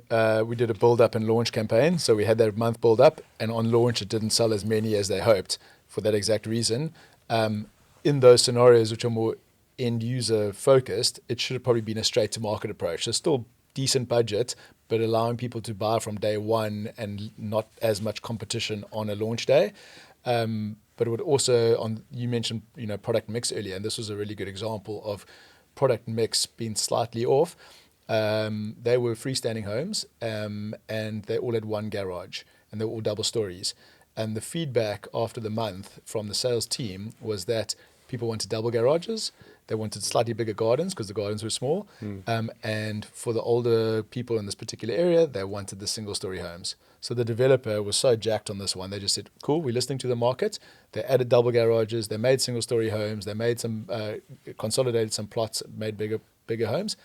we did a build-up and launch campaign. So we had that month build-up, and on launch it didn't sell as many as they hoped for that exact reason. In those scenarios, which are more end user focused, it should have probably been a straight to market approach. So still decent budget, but allowing people to buy from day one and not as much competition on a launch day. But it would also, you mentioned, product mix earlier, and this was a really good example of product mix being slightly off. They were freestanding homes, and they all had one garage, and they were all double stories. And the feedback after the month from the sales team was that people wanted double garages. They wanted slightly bigger gardens because the gardens were small. And for the older people in this particular area, they wanted the single-story homes. So the developer was so jacked on this one. They just said, cool, we're listening to the market. They added double garages. They made single-story homes. They made some, consolidated some plots, made bigger homes.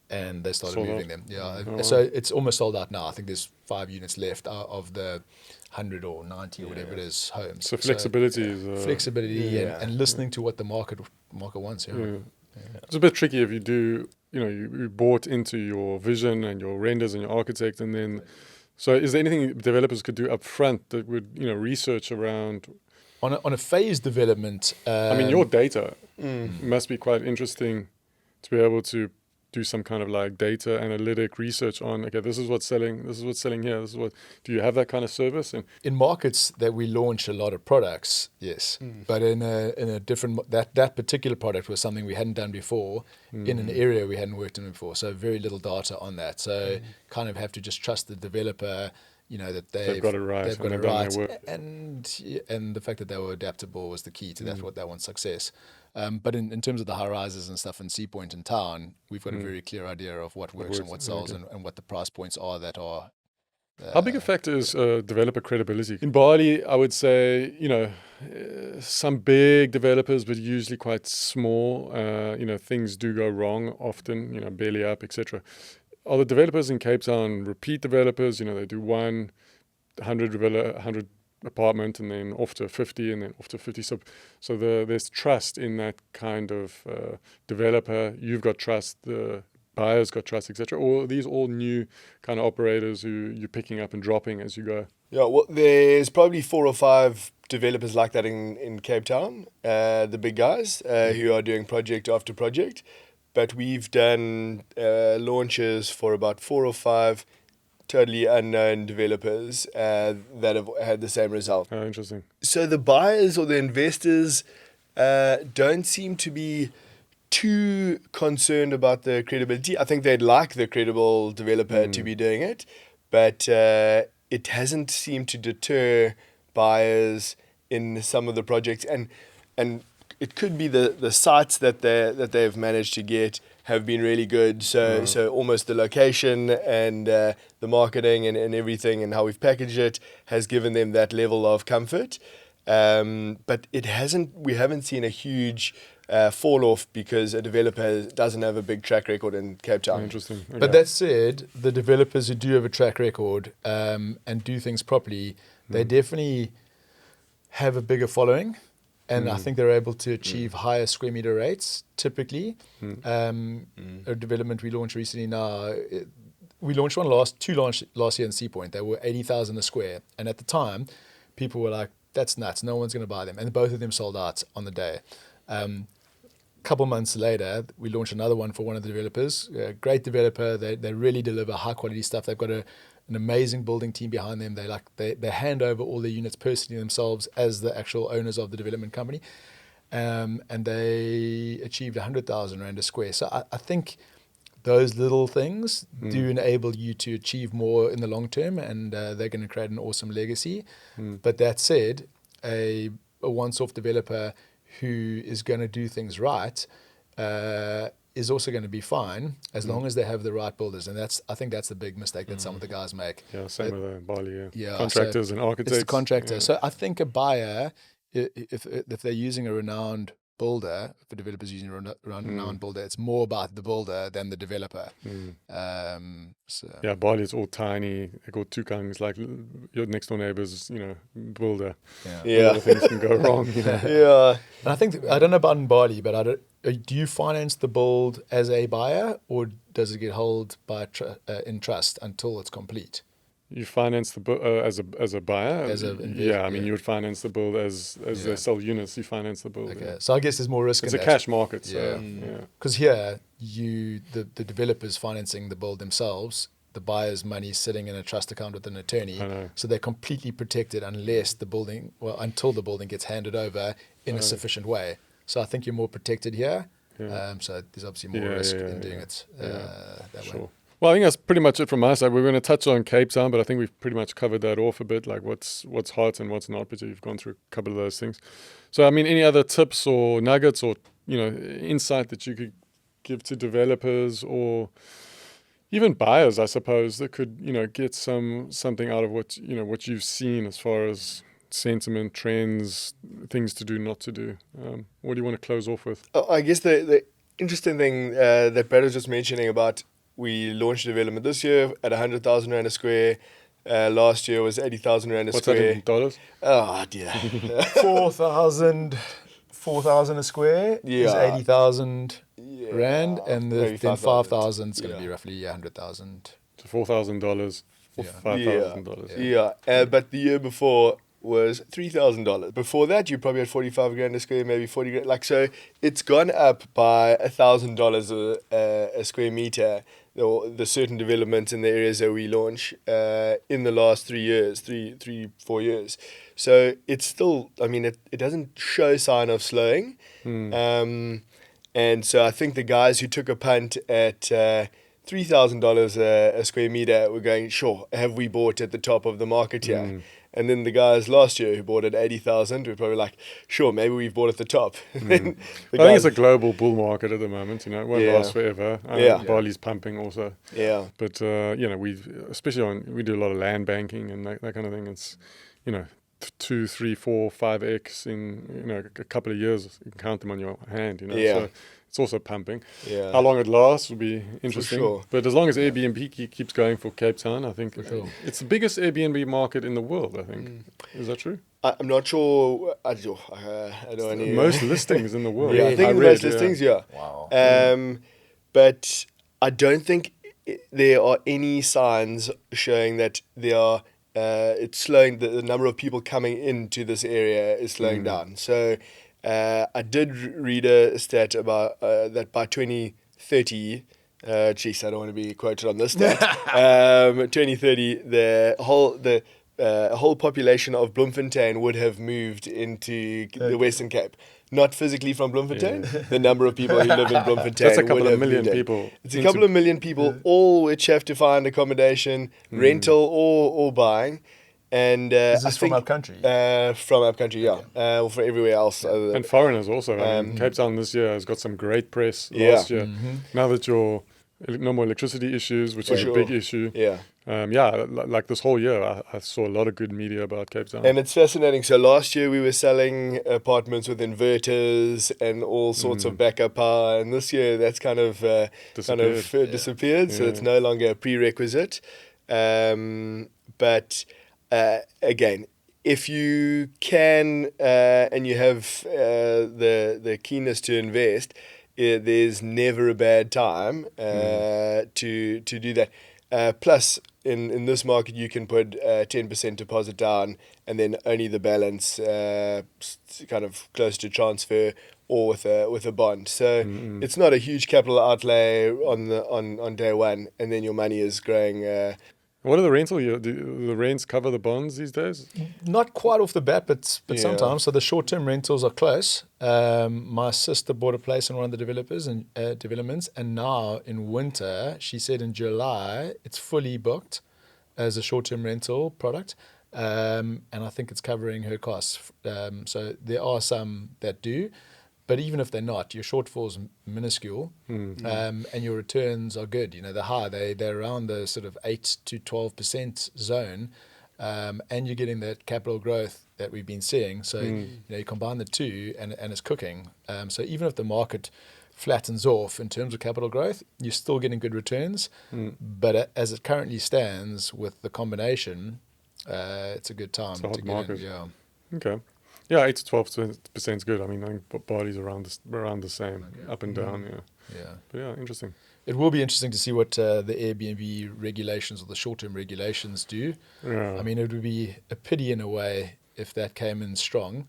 And they started moving them. Yeah. Oh, so it's almost sold out now. I think there's 5 units left out of the 100 or 90 or whatever it is homes. So flexibility is... flexibility and listening to what the market wants. It's a bit tricky if you do, you bought into your vision and your renders and your architect, and then... So is there anything developers could do up front that would, research around... On a phased development... your data must be quite interesting to be able to do some kind of like data analytic research on, okay, this is what's selling here, do you have that kind of service? And in markets that we launch a lot of products, yes. But in a different, that particular product was something we hadn't done before in an area we hadn't worked in before. So very little data on that. So kind of have to just trust the developer, that they've got it right. They've got it right. And the fact that they were adaptable was the key to that one's success. But in terms of the high rises and stuff in Sea Point in town, we've got a very clear idea of what works and what sells and what the price points are that are. How big a factor is developer credibility? In Bali, I would say, some big developers, but usually quite small. Things do go wrong often, belly up, etc. Are the developers in Cape Town repeat developers? They do 100 apartment and then off to 50 and then off to 50. So there's trust in that kind of developer. You've got trust, the buyer's got trust, etc. Or are these all new kind of operators who you're picking up and dropping as you go? Yeah, well, there's probably 4 or 5 developers like that in Cape Town, the big guys who are doing project after project. But we've done launches for about 4 or 5 totally unknown developers that have had the same result. Oh, interesting. So the buyers or the investors don't seem to be too concerned about the credibility. I think they'd like the credible developer to be doing it, but it hasn't seemed to deter buyers in some of the projects. And it could be the sites that they've managed to get have been really good. So almost the location and the marketing and everything and how we've packaged it has given them that level of comfort. But we haven't seen a huge fall off because a developer doesn't have a big track record in Cape Town. Interesting. Okay. But that said, the developers who do have a track record and do things properly, they definitely have a bigger following. And I think they're able to achieve higher square meter rates, typically. A development we launched recently now, we launched two last year in Sea Point. They were 80,000 a square. And at the time, people were like, that's nuts. No one's going to buy them. And both of them sold out on the day. Couple months later, we launched another one for one of the developers. Great developer. They really deliver high quality stuff. They've got an amazing building team behind them. They hand over all their units personally themselves as the actual owners of the development company, and they achieved 100,000 rand a square. So I think those little things do enable you to achieve more in the long term, and they're going to create an awesome legacy. But that said, a once-off developer who is going to do things right is also going to be fine as long as they have the right builders. And I think that's the big mistake that some of the guys make. Yeah, same with Bali. Yeah, contractors and architects. It's the contractor. Yeah. So I think a buyer, if they're using a renowned builder, if a developer's using a renowned builder, it's more about the builder than the developer. Yeah, Bali is all tiny. They got two gangs, like your next door neighbor's, builder. Yeah. A lot of things can go wrong. Yeah. And I think, I don't know about in Bali, but do you finance the build as a buyer, or does it get held by in trust until it's complete? You finance the build as a buyer. I mean, you would finance the build as they sell units. You finance the build. Okay, so I guess there's more risk. It's a cash market. So, because here the developers financing the build themselves. The buyer's money is sitting in a trust account with an attorney, so they're completely protected until the building gets handed over in a sufficient way. So I think you're more protected here. So there's obviously more risk in doing it that way. Well, I think that's pretty much it from my side. We're going to touch on Cape Town, but I think we've pretty much covered that off a bit, like what's hot and what's not. But you've gone through a couple of those things. So, I mean, any other tips or nuggets or insight that you could give to developers or even buyers, I suppose, that could get something out of what you've seen as far as sentiment, trends, things to do, not to do. What do you want to close off with? I guess the interesting thing that Brad was just mentioning about. We launched development this year at 100,000 Rand a square. Last year was 80,000 Rand a square. What's that in dollars? Oh, dear. 4,000 a square is 80,000 Rand, and then 5,000 is going to be roughly 100,000. So $4,000 or $5,000. Yeah, but the year before was $3,000. Before that, you probably had 45 grand a square, maybe 40 grand. So it's gone up by $1,000 a square meter. The certain developments in the areas that we launch in the last 3 years, 4 years. So it's still, I mean, it doesn't show sign of slowing. And so I think the guys who took a punt at $3,000 a square meter were going, sure, have we bought at the top of the market here? And then the guys last year who bought at 80,000 were probably like, sure, maybe we've bought at the top. I think it's a global bull market at the moment. It won't last forever. Bali's pumping also. Yeah. But we do a lot of land banking and that kind of thing. It's 2, 3, 4, 5x in a couple of years. You can count them on your hand. So it's also pumping. Yeah. How long it lasts will be interesting. For sure. But as long as Airbnb keeps going for Cape Town, I think it's the biggest Airbnb market in the world, I think. Is that true? I'm not sure. I don't know. Most listings in the world. Yeah, I think most listings, Wow. But I don't think there are any signs showing that there are. It's slowing. The number of people coming into this area is slowing down. So I did read a stat about that by 2030. I don't want to be quoted on this stat. 2030, the whole population of Bloemfontein would have moved into the Western Cape. Not physically from Bloemfontein, the number of people who live in Bloemfontein. That's a couple of million people. It's a couple of million people, all which have to find accommodation, rental or buying. And is this from upcountry? From upcountry, or for everywhere else. And foreigners also. Cape Town this year has got some great press last year. Now that you're no more electricity issues, which is a big issue. Like this whole year, I saw a lot of good media about Cape Town. And it's fascinating. So last year we were selling apartments inverters and all sorts of backup power, and this year that's kind of disappeared. So it's no longer a prerequisite. But again, if you can and you have the keenness to invest, there's never a bad time to do that. Plus, in this market, you can put 10% deposit down, and then only the balance, kind of close to transfer or with a bond. So it's not a huge capital outlay on day one, and then your money is growing. What are the rental? Do the rents cover the bonds these days? Not quite off the bat, but sometimes. So the short-term rentals are close. My sister bought a place in one of the developments, and now in winter, she said in July, it's fully booked as a short-term rental product, and I think it's covering her costs. So there are some that do. But even if they're not, your shortfall's minuscule, and your returns are good. They're high. They're around the sort of 8 to 12% zone, and you're getting that capital growth that we've been seeing. So you combine the two, and it's cooking. So even if the market flattens off in terms of capital growth, you're still getting good returns. But as it currently stands with the combination, it's a good time to get market. in. Yeah. Okay. Yeah, 8 to 12% is good. I mean, I think Bali's around the same, up and down. Yeah. But yeah, interesting. It will be interesting to see what the Airbnb regulations or the short-term regulations do. Yeah. I mean, it would be a pity in a way if that came in strong.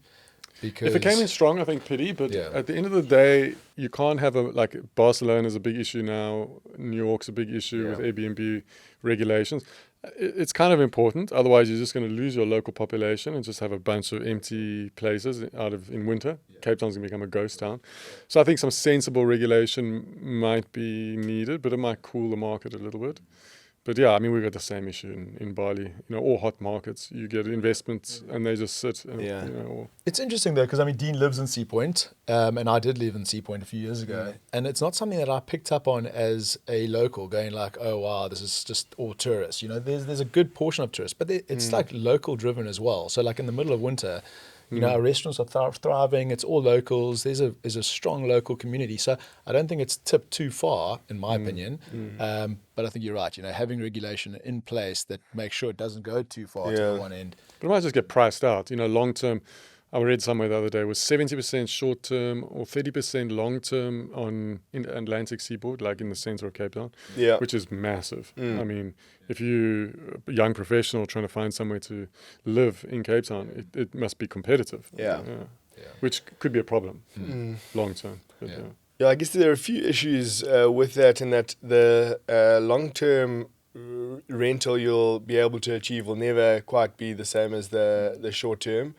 Because If it came in strong, I think pity. But at the end of the day, you can't have like Barcelona is a big issue now. New York's a big issue with Airbnb regulations. It's kind of important. Otherwise, you're just going to lose your local population and just have a bunch of empty places in winter. Cape Town's going to become a ghost town. So I think some sensible regulation might be needed, but it might cool the market a little bit. But yeah, I mean, we've got the same issue in Bali. All hot markets, you get investments and they just sit. It's interesting though, because I mean, Dean lives in Sea Point, and I did live in Sea Point a few years ago, and it's not something that I picked up on as a local, going like, oh wow, this is just all tourists. There's a good portion of tourists, but it's like local driven as well. So like in the middle of winter, our restaurants are thriving. It's all locals. There's a strong local community. So I don't think it's tipped too far, in my opinion. But I think you're right. Having regulation in place that makes sure it doesn't go too far to the one end. But it might just get priced out. Long term. I read somewhere the other day was 70% short term or 30% long term in the Atlantic seaboard, like in the center of Cape Town, which is massive. I mean, if you're a young professional trying to find somewhere to live in Cape Town, it must be competitive. Which could be a problem long term. Yeah, I guess there are a few issues with that, in that the long-term rental you'll be able to achieve will never quite be the same as the short-term.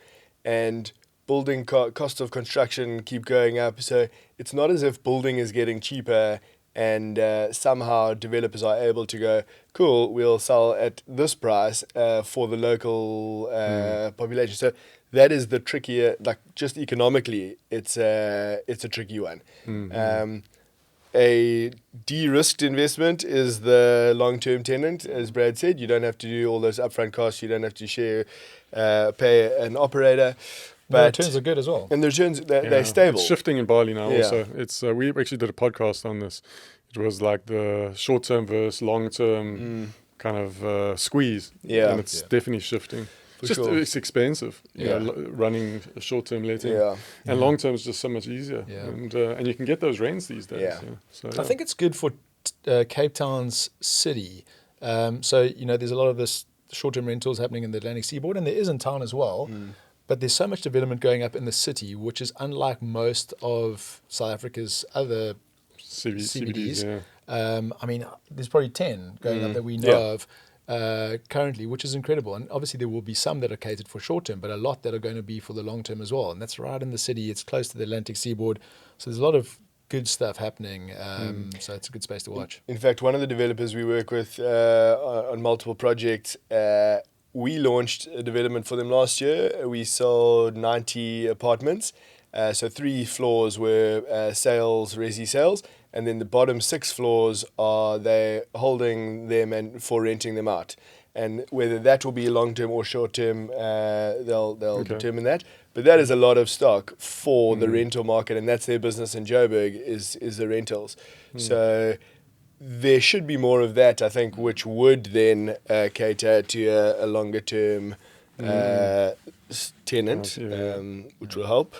And building cost of construction keep going up. So it's not as if building is getting cheaper and somehow developers are able to go, cool, we'll sell at this price for the local population. So that is the trickier, like just economically, it's a tricky one. A de-risked investment is the long-term tenant, as Brad said. You don't have to do all those upfront costs. You don't have to pay an operator. But the returns are good as well. And the returns, they're stable. It's shifting in Bali now also. It's we actually did a podcast on this. It was like the short-term versus long-term kind of squeeze. And it's definitely shifting. It's expensive, running a short-term letting. And long-term is just so much easier. And you can get those rents these days. So, I think it's good for Cape Town's city. So, there's a lot of this short-term rentals happening in the Atlantic seaboard, and there is in town as well. But there's so much development going up in the city, which is unlike most of South Africa's other CBDs. I mean, there's probably 10 going up that we know of currently, which is incredible. And obviously there will be some that are catered for short term, but a lot that are going to be for the long term as well. And that's right in the city. It's close to the Atlantic seaboard. So there's a lot of good stuff happening. So it's a good space to watch. In fact, one of the developers we work with on multiple projects, we launched a development for them last year. We sold 90 apartments. So 3 floors were resi sales. And then the bottom 6 floors are they holding them and for renting them out. And whether that will be long-term or short-term, they'll determine that. But that is a lot of stock for the rental market, and that's their business in Joburg is the rentals. So there should be more of that, I think, which would then cater to a longer-term tenant, which will help.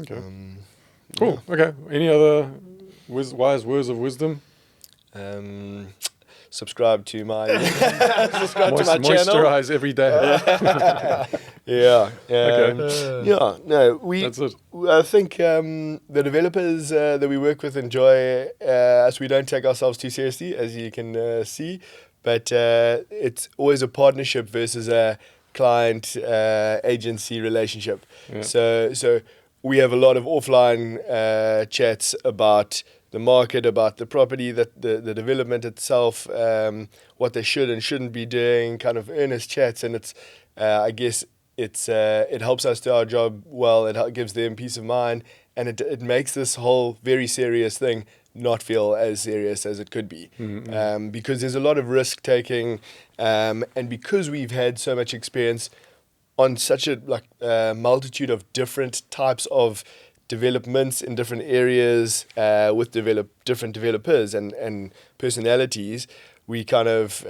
Okay. Cool. Okay. Any other wise words of wisdom? Subscribe to my channel. Moisturize every day. That's it. I think the developers that we work with enjoy us. We don't take ourselves too seriously, as you can see, but it's always a partnership versus a client agency relationship. So we have a lot of offline chats about the market, about the property, the development itself, what they should and shouldn't be doing, kind of earnest chats. And it's, I guess, it helps us do our job well. It gives them peace of mind, and it makes this whole very serious thing not feel as serious as it could be, because there's a lot of risk taking, and because we've had so much experience on such a multitude of different types of developments in different areas with different developers and personalities, we kind of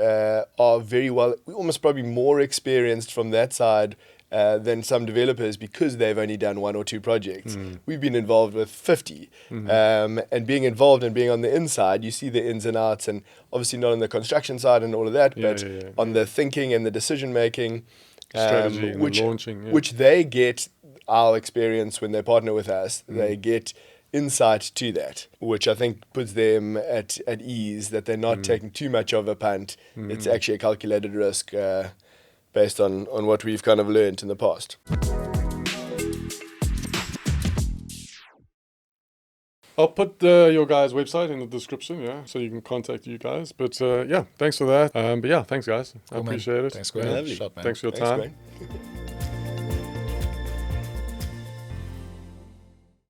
are very well, we almost probably more experienced from that side than some developers because they've only done 1 or 2 projects. We've been involved with 50. And being involved and being on the inside, you see the ins and outs, and obviously not on the construction side and all of that, but on the thinking and the decision making, strategy and the launching. Which they get our experience when they partner with us. They get insight to that, which I think puts them at ease that they're not taking too much of a punt. It's actually a calculated risk based on what we've kind of learned in the past. I'll put your guys' website in the description, so you can contact you guys. But thanks for that. But thanks guys. I appreciate it. Thanks, Gawain. Lovely. Shot, man. Thanks for your Thanks, time. Gawain.